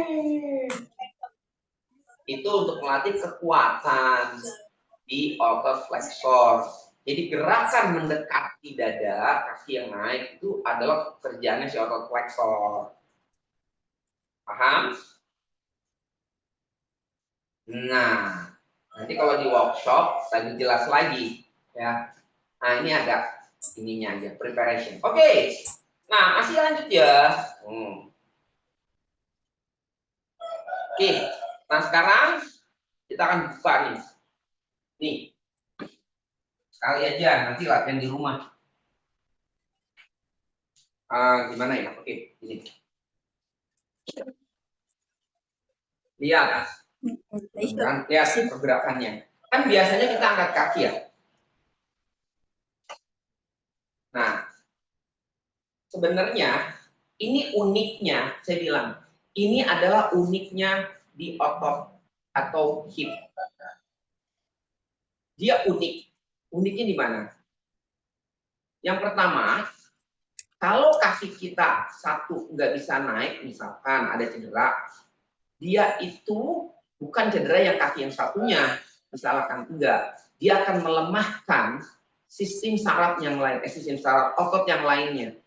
Speaker 2: Itu untuk melatih kekuatan di otot flexor. Jadi gerakan mendekati dada, kaki yang naik itu adalah kerjanya si otot flexor. Paham? Nah, nanti kalau di workshop lebih jelas lagi ya. Nah, ini agak ininya aja, preparation. Oke. Nah, masih lanjut ya. Oke. Nah, sekarang kita akan buka nih. Nih. Sekali aja nanti latihan di rumah. Gimana ya? Oke, ini. Lihat. Kan, lihat pergerakannya. Kan biasanya kita angkat kaki ya. Nah, sebenarnya ini uniknya, saya bilang, ini adalah uniknya di otot atau hip. Dia unik. Uniknya di mana? Yang pertama, kalau kaki kita satu nggak bisa naik, misalkan ada cedera, dia itu bukan cedera yang kaki yang satunya, misalkan enggak. Dia akan melemahkan sistem saraf yang lain, sistem saraf otot yang lainnya.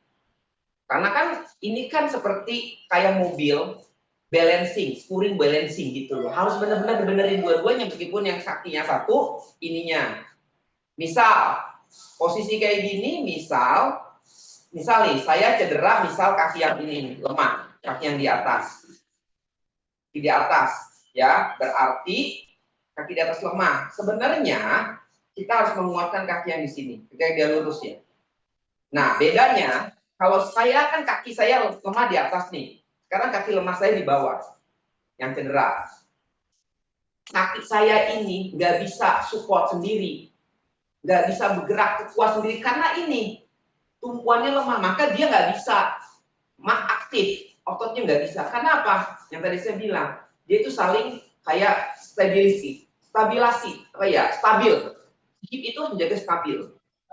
Speaker 2: Karena kan ini kan seperti kayak mobil, balancing, spring balancing gitu loh. Harus benar-benar benerin dua-duanya meskipun yang kakinya satu, ininya. Misal, posisi kayak gini, misal nih, saya cedera, misal kaki yang ini lemah, kaki yang di atas. Kaki di atas, ya, berarti kaki di atas lemah. Sebenarnya kita harus menguatkan kaki yang di sini, ketika dia lurus ya. Nah, bedanya kalau saya kan kaki saya lemah di atas nih. Sekarang kaki lemah saya di bawah, yang cedera. Kaki saya ini nggak bisa support sendiri, nggak bisa bergerak kuat sendiri karena ini tumpuannya lemah, maka dia nggak bisa aktif, ototnya nggak bisa. Karena apa? Yang tadi saya bilang, dia itu saling kayak stabil. Hip itu menjaga stabil.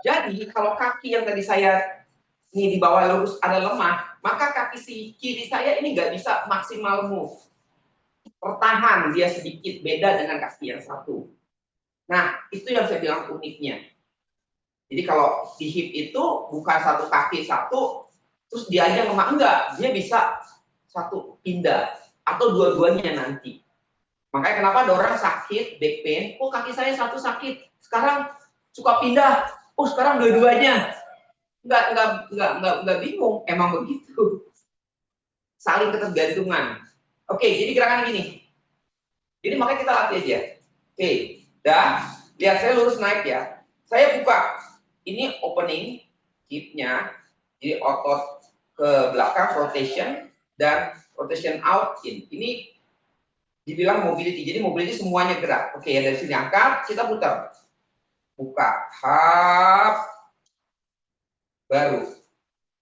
Speaker 2: Jadi kalau kaki yang tadi saya ini di bawah lurus ada lemah, maka kaki si kiri saya ini nggak bisa maksimal move. Pertahan dia sedikit beda dengan kaki yang satu. Nah, itu yang saya bilang uniknya. Jadi kalau di hip itu bukan satu kaki satu, terus dia aja lemah, enggak. Dia bisa satu pindah, atau dua-duanya nanti. Makanya kenapa ada orang sakit, back pain, oh kaki saya satu sakit, sekarang suka pindah, oh sekarang dua-duanya. Enggak bingung, emang begitu. Saling ketergantungan. Oke, jadi gerakan gini. Jadi makanya kita latih aja. Oke, dah, lihat saya lurus naik ya. Saya buka. Ini opening hipnya, jadi otot ke belakang rotation dan rotation out in. Ini dibilang mobility. Jadi mobility semuanya gerak. Oke, dari sini angkat, kita putar. Buka, hap, baru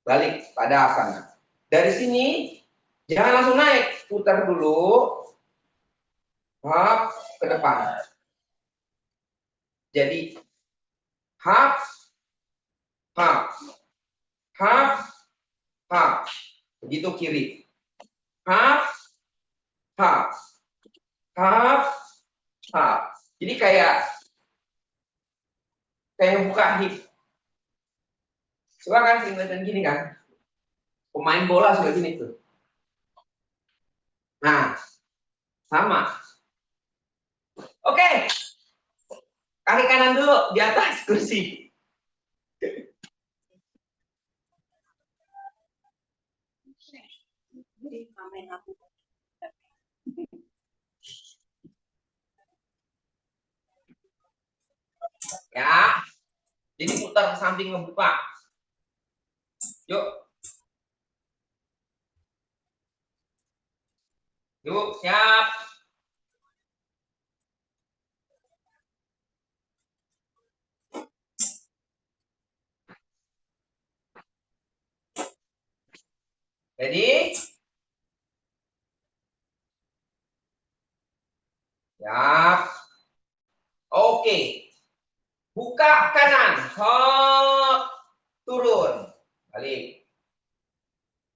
Speaker 2: balik pada asana. Dari sini jangan langsung naik, putar dulu, hap ke depan. Jadi hap, hap, hap, hap, begitu kiri. Hap, hap, hap, hap. Jadi kayak buka hip. Coba kan sering gini kan? Pemain bola sudah gini tuh. Nah, sama. Oke. Kaki kanan dulu di atas kursi. Ya. Jadi putar ke samping ngebuka. Yuk. Yuk, siap. Jadi, siap. Oke. Buka kanan. Hop. Turun. Balik.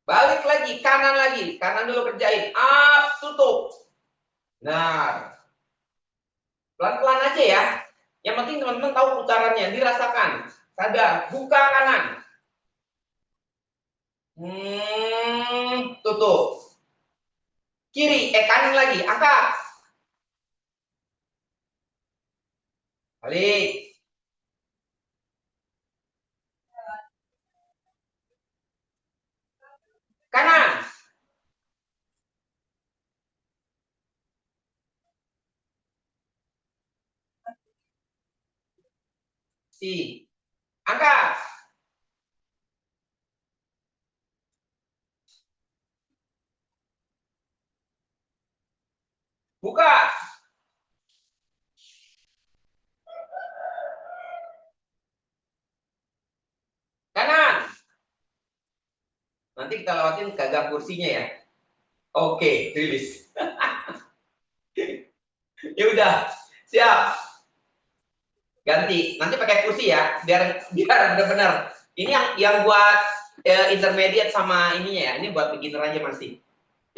Speaker 2: Balik lagi. Kanan lagi. Kanan dulu kerjain. Up. Tutup. Nah. Pelan-pelan aja ya. Yang penting teman-teman tahu putarannya. Dirasakan. Sadar. Buka kanan. Tutup. Kiri. Kanan lagi. Angkat. Balik. Kanan. Si. Angkat. Buka. Kanan. Nanti kita lewatin gagak kursinya ya. Oke, rilis. Ya udah, siap. Ganti. Nanti pakai kursi ya, biar benar-benar. Ini yang buat intermediate sama ininya ya. Ini buat beginner aja masih.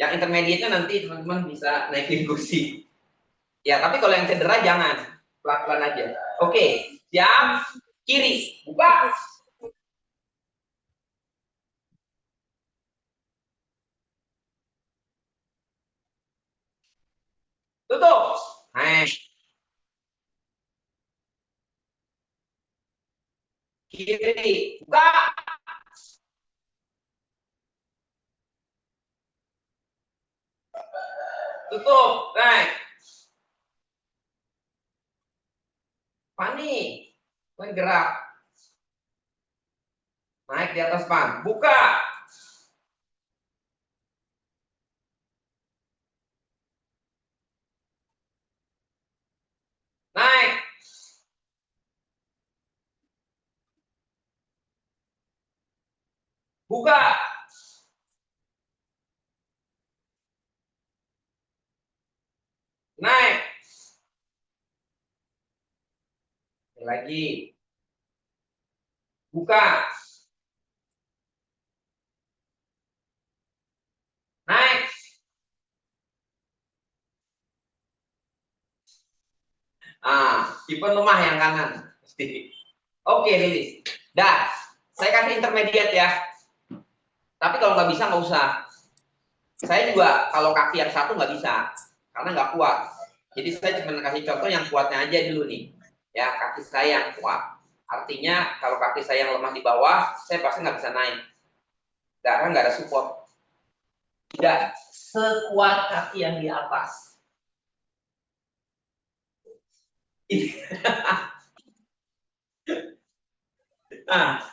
Speaker 2: Yang intermediate-nya nanti teman-teman bisa naikin kursi. Ya, tapi kalau yang cedera jangan. Pelan-pelan aja. Oke, siap. Kiri, buka. Tutup. Nah, kiri, buka. Tutup. Nah, Fani, gerak. Naik di atas pan. Buka. Naik. Buka. Naik. Lagi. Buka. Naik. Tipe lemah yang kanan. Oke, rilis. Dah. Saya kasih intermediate ya. Tapi kalau nggak bisa, nggak usah. Saya juga kalau kaki yang satu nggak bisa. Karena nggak kuat. Jadi saya cuma kasih contoh yang kuatnya aja dulu nih. Ya, kaki saya yang kuat. Artinya kalau kaki saya yang lemah di bawah, saya pasti nggak bisa naik. Karena nggak ada support. Tidak sekuat kaki yang di atas. Nah,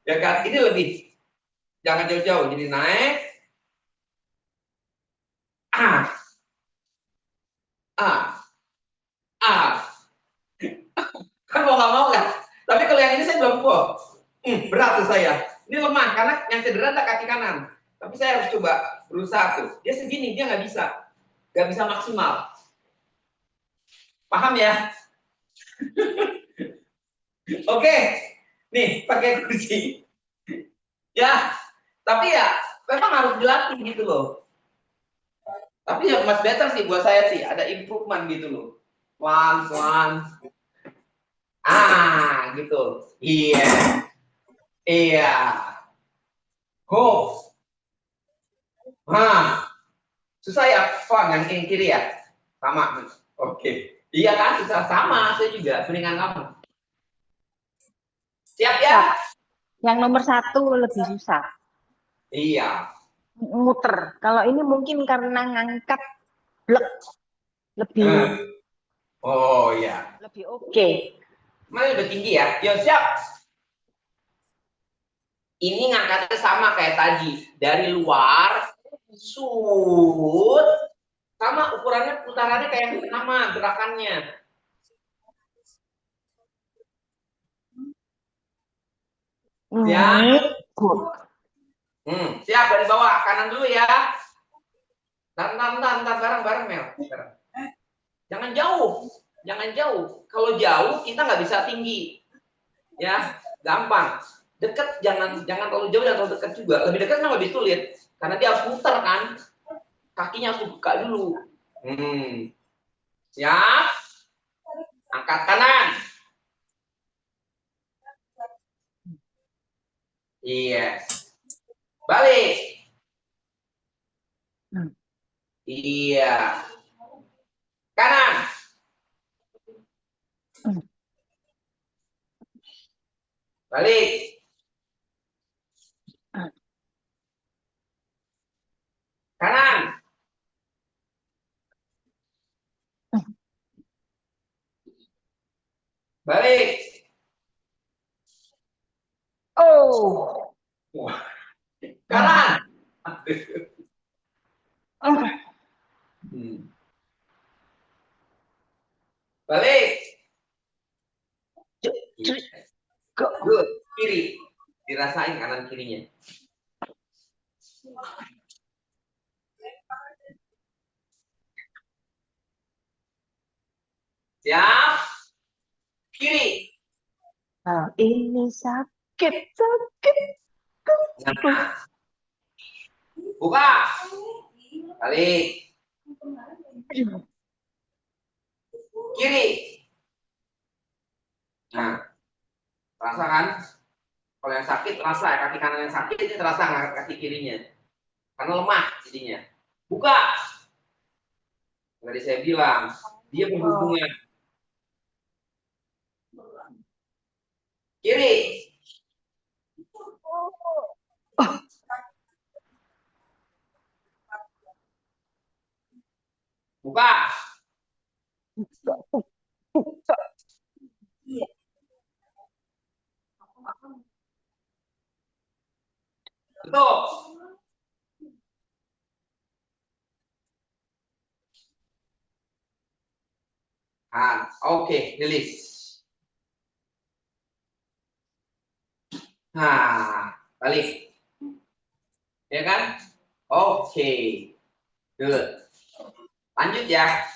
Speaker 2: ya kan ini lebih jangan jauh-jauh, jadi naik, ah, ah, ah, kan mau nggak mau kan. Tapi kalau yang ini saya belum kuat, berat tuh saya. Ini lemah karena yang cedera adalah kaki kanan. Tapi saya harus coba berusaha tuh. Dia segini, dia nggak bisa maksimal. Paham ya? Oke, nih pakai kursi. Ya, tapi ya memang harus dilatih gitu loh. Tapi yang mas better sih buat saya sih ada improvement gitu loh. Pelan-pelan. Gitu. Iya. Iya. Go. Susah ya, Fon yang kiri ya? Sama. Oke. Iya kan, susah sama saya juga, mendingan kamu. Siap ya?
Speaker 1: Yang nomor 1 lebih susah.
Speaker 2: Iya.
Speaker 1: Muter. Kalau ini mungkin karena ngangkat blek lebih
Speaker 2: Oh iya.
Speaker 1: lebih oke.
Speaker 2: Mana udah tinggi ya? Yo siap. Ini ngangkatnya sama kayak tadi. Dari luar, sama ukurannya putarannya kayak yang sama gerakannya. Siap.
Speaker 1: Good.
Speaker 2: Siap dari bawah, kanan dulu ya. Ntar bareng Mel. Jangan jauh. Kalau jauh kita nggak bisa tinggi. Ya, gampang. Dekat jangan terlalu jauh, jangan terlalu dekat juga. Lebih dekat kan lebih sulit karena dia harus muter kan. Kakinya harus dibuka dulu. Siap. Angkat kanan. Iya. Balik. Iya. Kanan. Balik. Kanan. Balik.
Speaker 1: Oh.
Speaker 2: Kanan. Balik. Good. Kiri. Dirasain kanan kirinya. Siap.
Speaker 1: Nah, ini sakit, sakit.
Speaker 2: Nah, buka. Balik. Kiri. Nah, terasa kan? Kalau yang sakit terasa, kaki kanan yang sakit itu terasa nggak kaki kirinya. Karena lemah jadinya. Buka. Tadi saya bilang, dia berhubungan. Kiri. Buka. Tutup. Oke, release. Nah, balik. Ya kan? Oke. Good. Lanjut ya.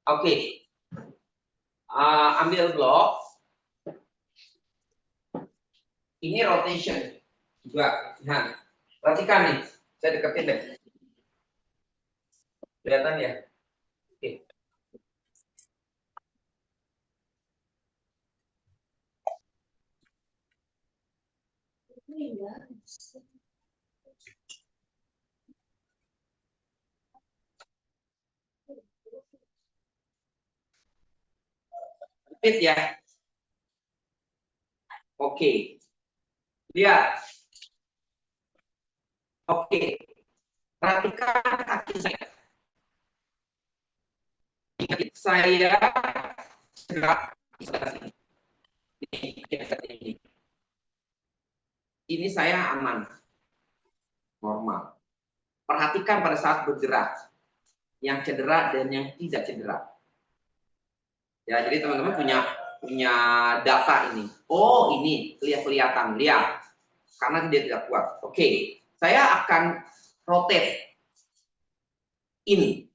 Speaker 2: Oke. Ambil blok. Ini rotation juga. Nah, perhatikan nih. Saya deketin deh. Kelihatan ya? Oke. Fit ya. Oke. Lihat. Oke. Perhatikan kaki saya. Saya gerak ini saya aman, normal. Perhatikan pada saat bergerak, yang cedera dan yang tidak cedera. Ya, jadi teman-teman punya data ini. Oh, ini kelihatan, lihat, karena dia tidak kuat. Oke, saya akan rotate in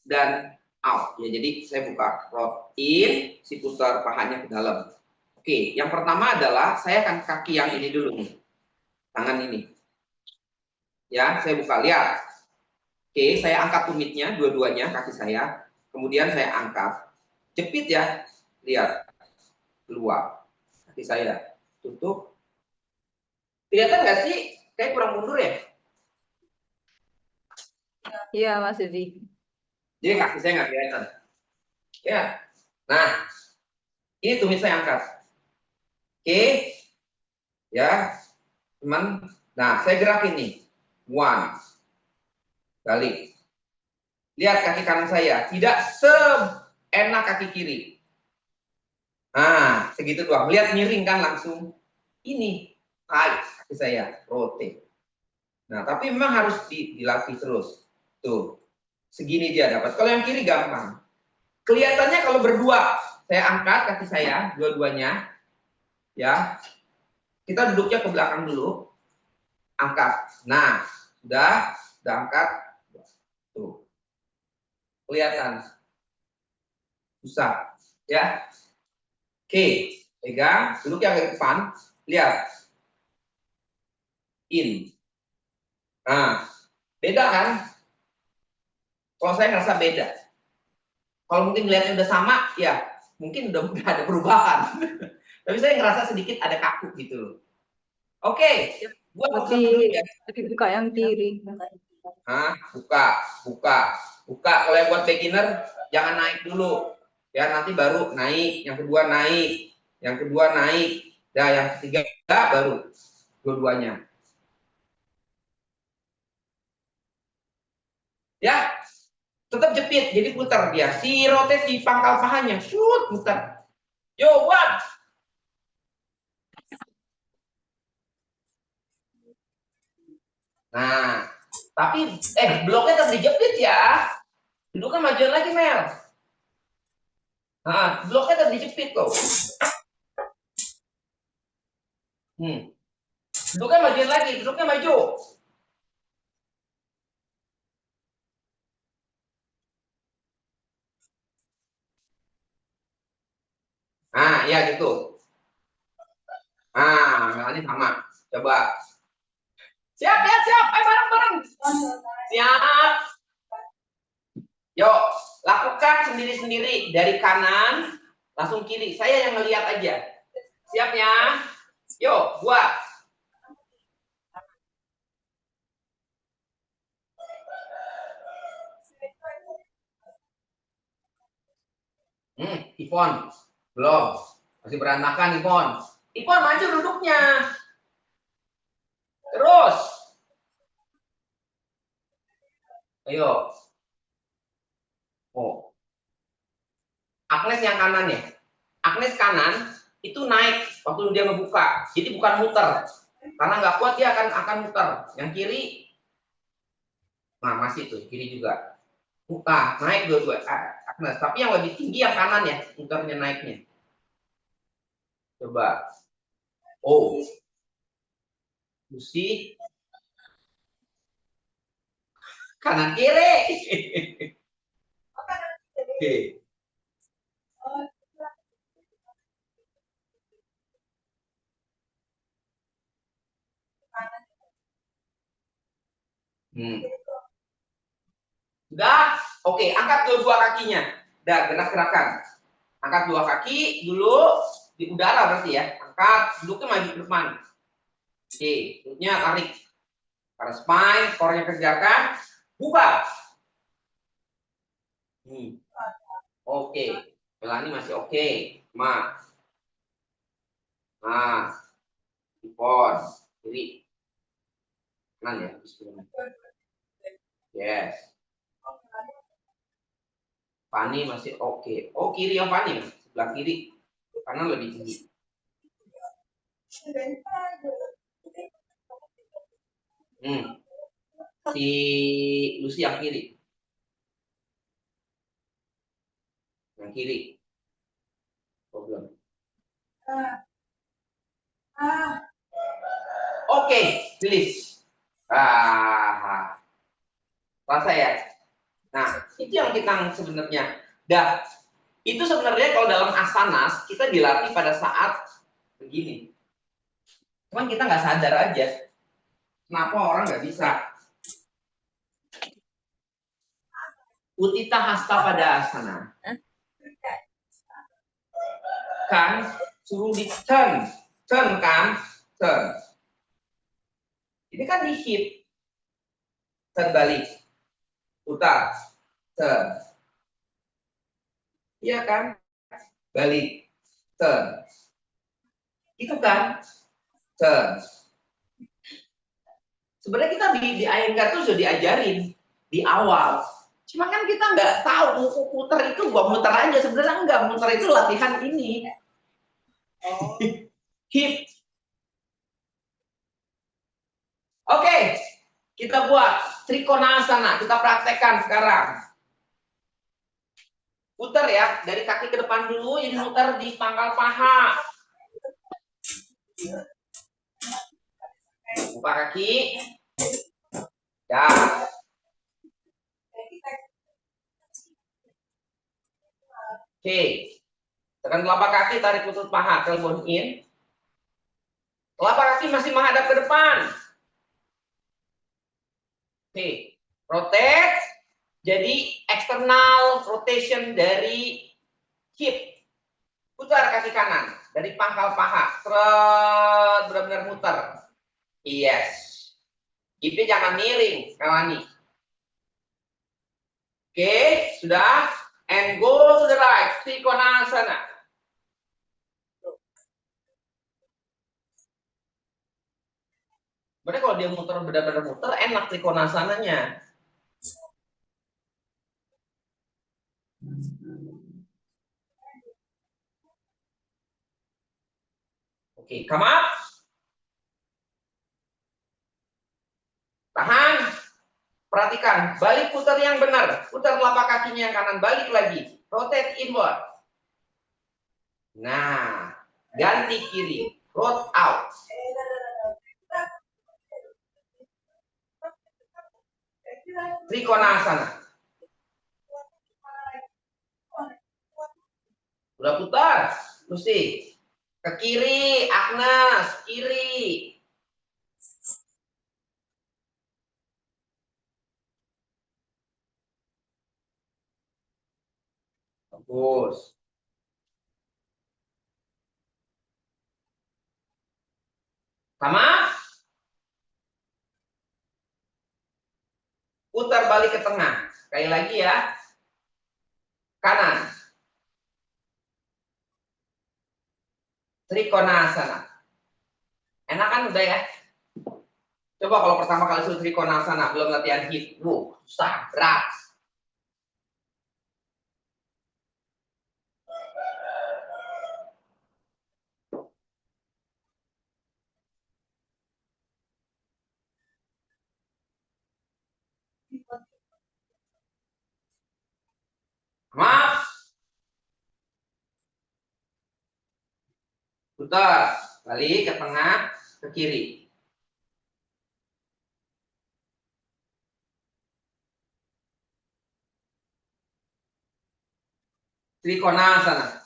Speaker 2: dan out. Ya, jadi saya buka rotate in, si putar pahanya ke dalam. Oke, yang pertama adalah saya akan kaki yang ini dulu nih, tangan ini. Ya, saya buka, lihat. Oke, saya angkat tumitnya, dua-duanya kaki saya. Kemudian saya angkat. Jepit ya, lihat. Keluar. Kaki saya. Tutup. Kelihatan nggak sih? Kayak kurang mundur ya?
Speaker 4: Iya, Mas Dedi.
Speaker 2: Jadi kaki saya nggak kelihatan. Ya. Nah, ini tumit saya angkat. Oke. Ya, teman. Nah, saya gerakin nih. One. Balik. Lihat kaki kanan saya. Tidak seenak kaki kiri. Nah, segitu doang. Lihat miring kan langsung. Ini tight kaki saya. Rotate. Nah, tapi memang harus dilatih terus. Tuh. Segini dia dapat. Kalau yang kiri gampang. Kelihatannya kalau berdua. Saya angkat kaki saya. Dua-duanya. Ya. Kita duduknya ke belakang dulu. Angkat. Nah, sudah angkat. Tuh. Kelihatan. Susah. Ya. Oke. Pegang. Duduk yang ke depan. Lihat. In. Nah. Beda kan? Kalau saya ngerasa beda. Kalau mungkin melihatnya udah sama, ya mungkin udah ada perubahan. Tapi saya ngerasa sedikit ada kaku gitu loh. Oke. Buat dulu ya.
Speaker 4: Buka yang kiri.
Speaker 2: Buka. Kalau yang buat beginner jangan naik dulu. Ya nanti baru naik, yang kedua naik, yang kedua naik. Nah, yang ketiga baru dua-duanya. Ya, tetap jepit, jadi putar dia. Si rotate di pangkal pahanya, shoot, putar. Yo, what? Nah, tapi bloknya tetap dijepit ya. Duduknya majuan lagi, Mel. Nah, bloknya tetap dijepit kok. Duduknya majuan lagi, duduknya maju. ya gitu. Nah, Melani sama. Coba. Siap ya, siap. Ayo bareng-bareng. Siap. Yuk, lakukan sendiri-sendiri dari kanan langsung kiri. Saya yang ngeliat aja. Siap ya? Yuk, buat. Ipon. Belum. Masih berantakan, Ipon. Ipon, maju duduknya. Terus. Ayo. Oh. Agnes yang kanan ya. Agnes kanan itu naik waktu dia ngebuka. Jadi bukan muter. Karena nggak kuat dia akan muter. Yang kiri, nah masih tuh kiri juga. Buka, naik dua-dua. Agnes. Tapi yang lebih tinggi yang kanan ya, muternya naiknya. Coba. Oh. Lucy. Kanan kiri. Oke. Sudah? Oke, angkat dua kakinya. Udah, gerak-gerakan. Angkat dua kaki dulu di udara berarti ya. Angkat, duduknya maju ke depan. Oke, duduknya tarik. Karena spine, core-nya kerjakan. Buka. Oke. Melani masih oke. Nah, Ipon. Kiri. Kanan ya. Yes. Fani masih oke. Oh, kiri yang Fani. Sebelah kiri. Karena lebih tinggi. Si Lucy yang kiri. Yang kiri. Problem. Oke, please. Rasa ya. Nah, itu yang kita sebenarnya. Dah, itu sebenarnya kalau dalam asanas kita dilatih pada saat begini. Cuman kita nggak sadar aja. Kenapa orang nggak bisa? Utita hasta pada asana. Kan suruh di turn kan, turn. Ini kan di hip, turn balik, putar, turn. Iya kan, balik, turn. Itu kan, turn. Sebenarnya kita di Iyengar tuh sudah diajarin di awal. Cuma kan kita nggak tahu mau putar itu gua muter aja. Sebenarnya enggak, muter itu latihan ini. Hip. Oke, kita buat Trikonasana. Kita praktekkan sekarang. Putar ya, dari kaki ke depan dulu, jadi muter di pangkal paha. Buka kaki. Ya. Oke. Tekan telapak kaki, tarik lutut paha, tailbone in. Telapak kaki masih menghadap ke depan. Oke. Rotate. Jadi external rotation dari hip. Putar kaki kanan dari pangkal paha. Benar-benar muter. Yes. Hipnya jangan miring, Melani. Oke, sudah. And go to the right. Trikonasana. Berarti kalau dia muter benar-benar muter, enak Trikonasananya. Oke, come up. Tahan. Perhatikan, balik putar yang benar. Putar telapak kakinya yang kanan, balik lagi. Rotate inward. Nah, ganti kiri. Roll out. Trikonasana. Udah putar. Lucy. Ke kiri, Agnes, kiri. Bagus. Sama. Putar balik ke tengah. Sekali lagi ya. Kanan. Trikonasana. Enak kan udah ya? Coba kalau pertama kali suruh Trikonasana, belum latihan hip. Susah, berat. Maaf. Putar. Balik ke tengah, ke kiri. Trikonasana.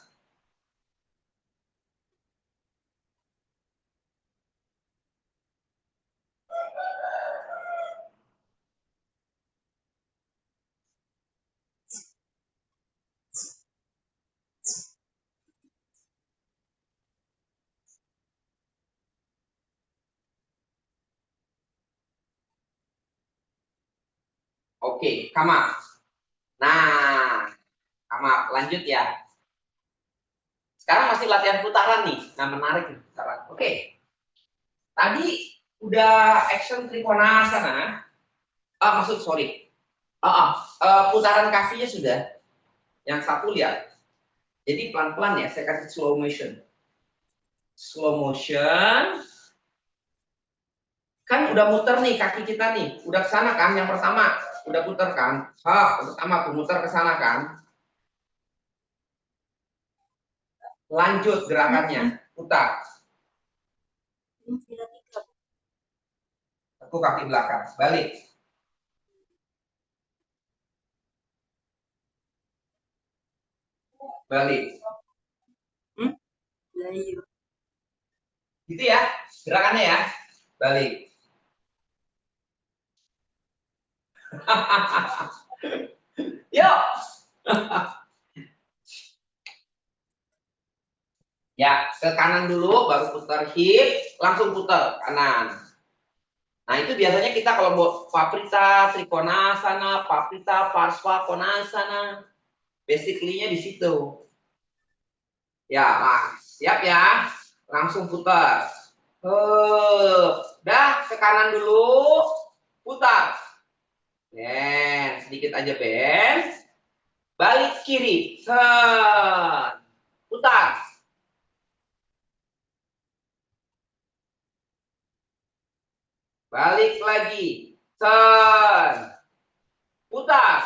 Speaker 2: Oke, come up. Nah, come up. Lanjut ya. Sekarang masih latihan putaran nih. Nah, menarik nih putaran. Oke. Tadi udah action Trikonasana. Putaran kakinya sudah. Yang satu lihat. Jadi pelan-pelan ya, saya kasih slow motion. Slow motion. Kan udah muter nih kaki kita nih. Udah ke sana kan yang pertama. Udah puter kan? Pertama tuh muter ke sana kan? Lanjut gerakannya. Putar. Tekuk kaki belakang. Balik. Balik. Gitu ya. Gerakannya ya. Balik. Yuk. Ya, ke kanan dulu, baru putar hip, langsung putar kanan. Nah, itu biasanya kita kalau buat Paprita, Trikonasana, Paprita, Parsva, Konasana, basically-nya di situ. Ya, siap ya. Langsung putar. Dah, ke kanan dulu, putar. Sedikit aja bend. Balik kiri. Putar. Balik lagi. Putar.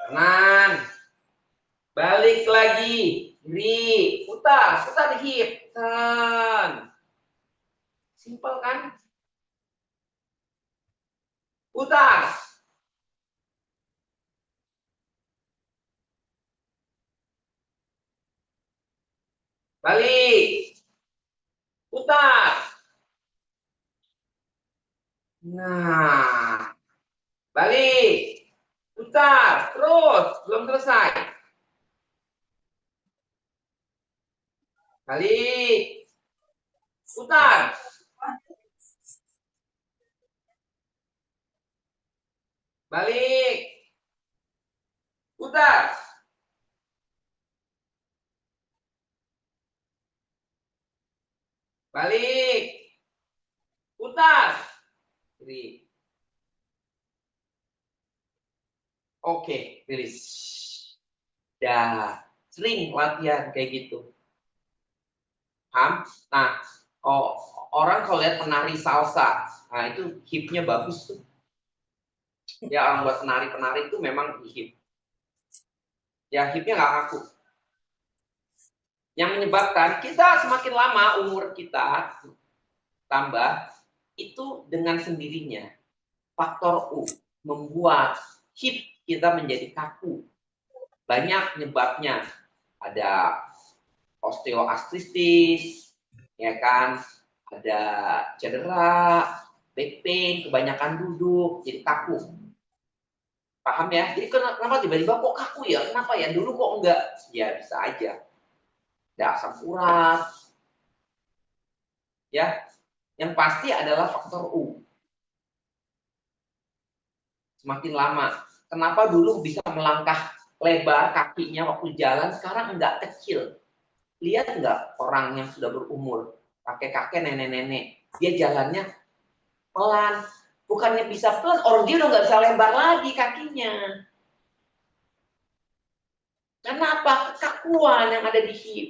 Speaker 2: Kanan. Balik lagi. Kiri. Putar. Putar di hip. Simpel kan? Putar. Balik. Putar. Nah. Balik. Putar. Terus. Belum selesai. Balik. Putar. Balik. Putar. Balik. Putar. Kiri. Oke, rilis. Dah, sering latihan kayak gitu. Paham? Nah, orang kalau lihat penari salsa, nah itu hipnya bagus tuh. Ya, orang buat penari-penari itu memang hip. Ya, hipnya nggak kaku. Yang menyebabkan kita semakin lama umur kita tambah, itu dengan sendirinya faktor U membuat hip kita menjadi kaku. Banyak penyebabnya. Ada osteoartritis, ya kan? Ada cedera, back pain, kebanyakan duduk, jadi kaku. Paham ya? Jadi kenapa tiba-tiba kok kaku ya? Kenapa ya? Dulu kok enggak? Ya bisa aja. Ada asam urat. Ya, yang pasti adalah faktor U. Semakin lama. Kenapa dulu bisa melangkah lebar kakinya waktu jalan, sekarang enggak kecil. Lihat enggak orang yang sudah berumur, kakek-kakek, nenek-nenek, dia jalannya pelan. Bukannya bisa pelan, orang dia udah nggak bisa lebar lagi kakinya. Karena apa? Kekakuan yang ada di hip.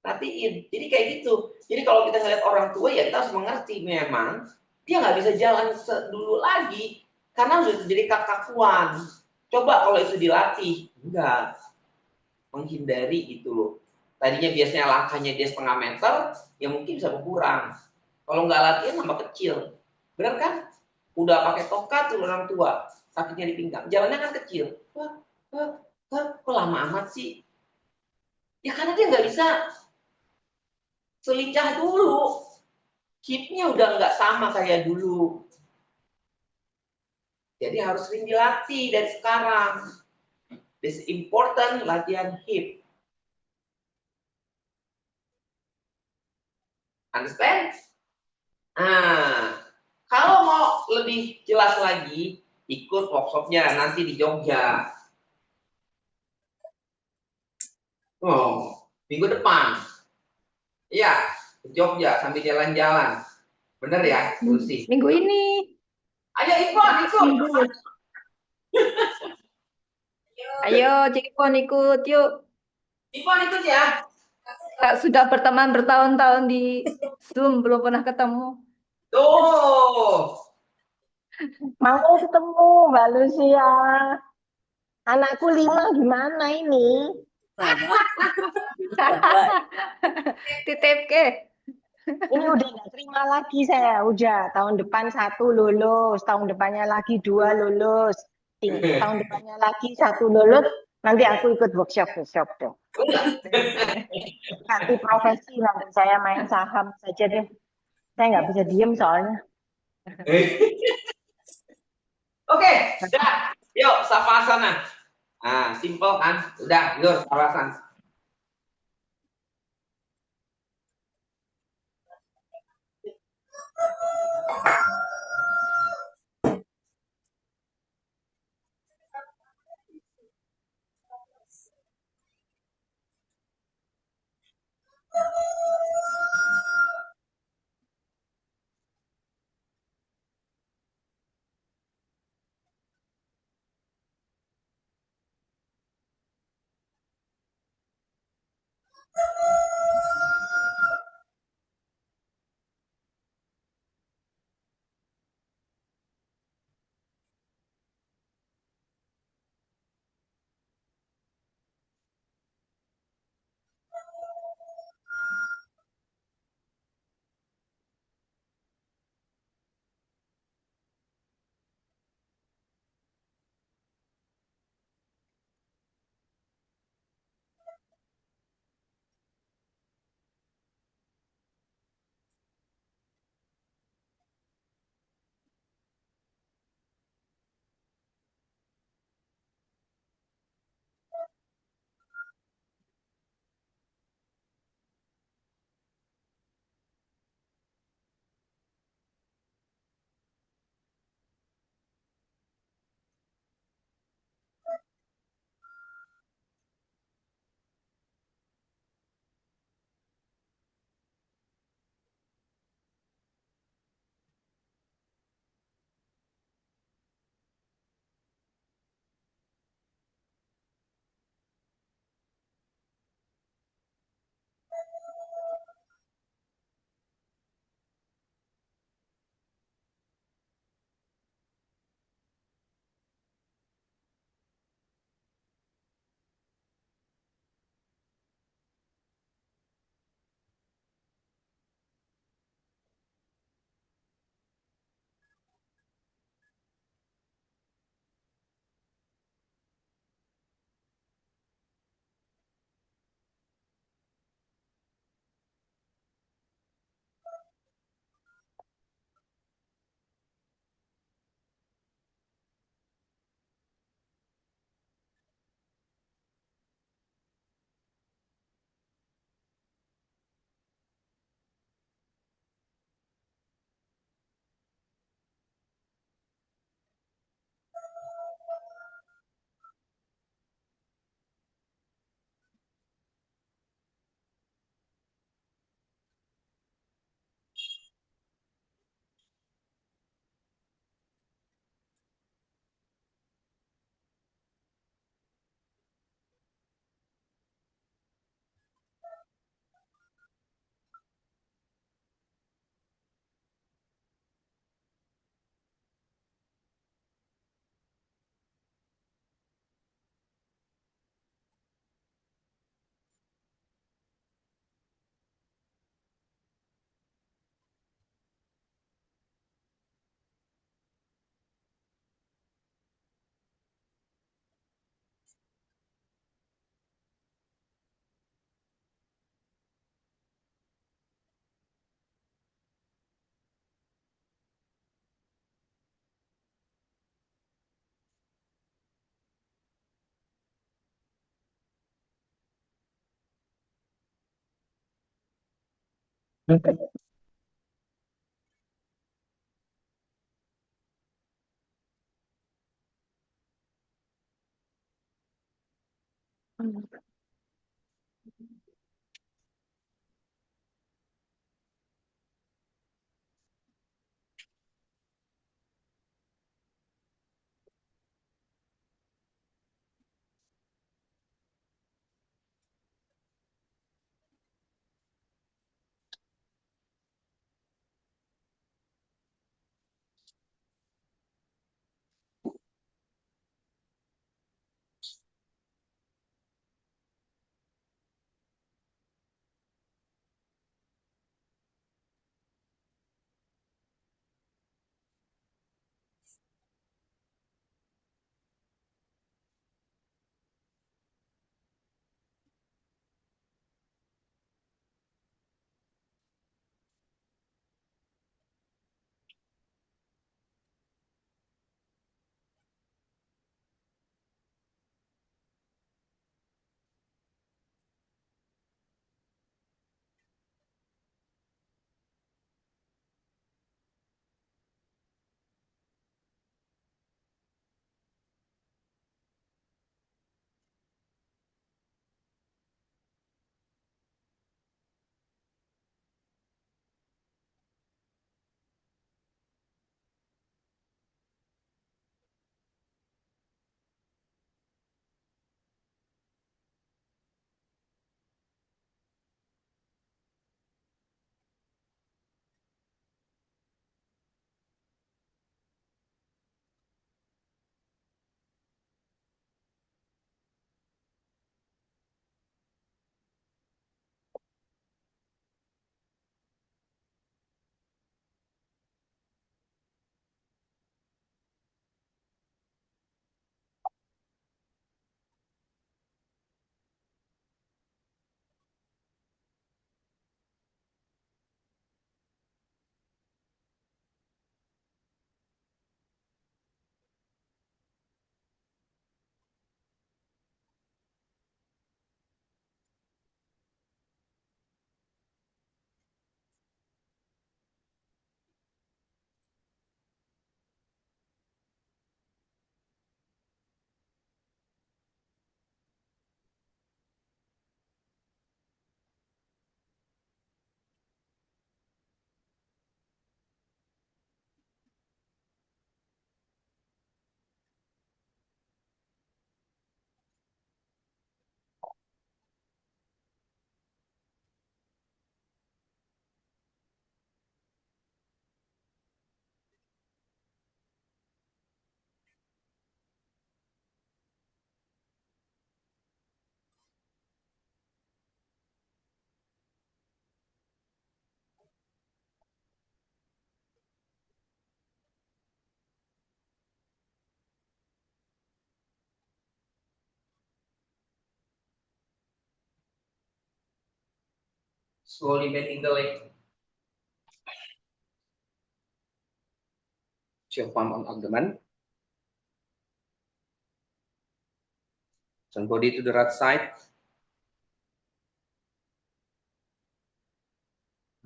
Speaker 2: Perhatiin. Jadi kayak gitu. Jadi kalau kita ngeliat orang tua ya kita harus mengerti memang dia nggak bisa jalan dulu lagi karena sudah terjadi kekakuan. Coba kalau itu dilatih, enggak. Menghindari itu loh. Tadinya biasanya langkahnya dia setengah meter, ya mungkin bisa berkurang. Kalau nggak latihan nambah kecil. Benar kan? Udah pakai tongkat tuh orang tua, kakinya di pinggang. Jalannya kan kecil. Kok lama amat sih? Ya karena dia nggak bisa selincah dulu. Hipnya udah nggak sama kayak dulu. Jadi harus sering dilatih dari sekarang. This important latihan hip. Understand? Nah, kalau mau lebih jelas lagi, ikut workshopnya nanti di Jogja. Oh, minggu depan. Iya, ke Jogja sambil jalan-jalan. Bener ya, Lucy?
Speaker 4: Minggu ini.
Speaker 2: Ayo Ipon, ikut.
Speaker 4: Ayo, Cik Ipon ikut yuk.
Speaker 2: Ipon ikut ya.
Speaker 4: Sudah berteman bertahun-tahun di Zoom, belum pernah ketemu.
Speaker 2: Tuh.
Speaker 1: Mau ketemu Mbak Lucia. Anakku 5 gimana ini?
Speaker 4: Titip ke.
Speaker 1: Ini udah nggak terima lagi saya. Udah tahun depan 1 lulus, tahun depannya lagi 2 lulus, tahun depannya lagi 1 lulus. Nanti aku ikut workshop tuh. Ganti profesi nanti saya main saham saja deh. Saya nggak bisa diem soalnya.
Speaker 2: Oke, dah. Yuk, savasana. Nah, simple kan? Udah, yuk, savasana. Slowly bending the leg. Your palm on abdomen. Turn body to the right side.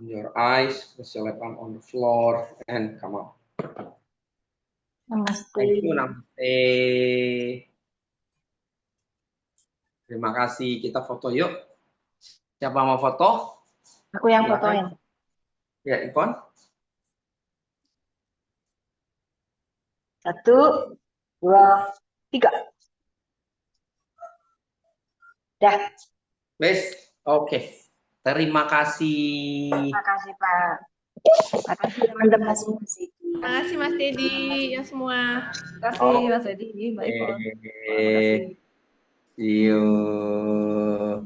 Speaker 2: Your eyes, press your left arm on the floor and come up.
Speaker 1: Namaste.
Speaker 2: Thank you, namaste. Terima kasih. Kita foto yuk. Siapa mau foto?
Speaker 1: Aku yang
Speaker 2: Silakan.
Speaker 1: fotoin.
Speaker 2: Ya, Ipon.
Speaker 1: 1, 2, 3. Dah.
Speaker 2: Wes, oke. Terima kasih.
Speaker 1: Terima kasih, Pak. Terima kasih, teman-teman.
Speaker 3: Terima kasih Mas Dedi ya semua.
Speaker 4: Terima kasih Mas Edi, Mbak Ipon. Terima kasih.
Speaker 2: See you.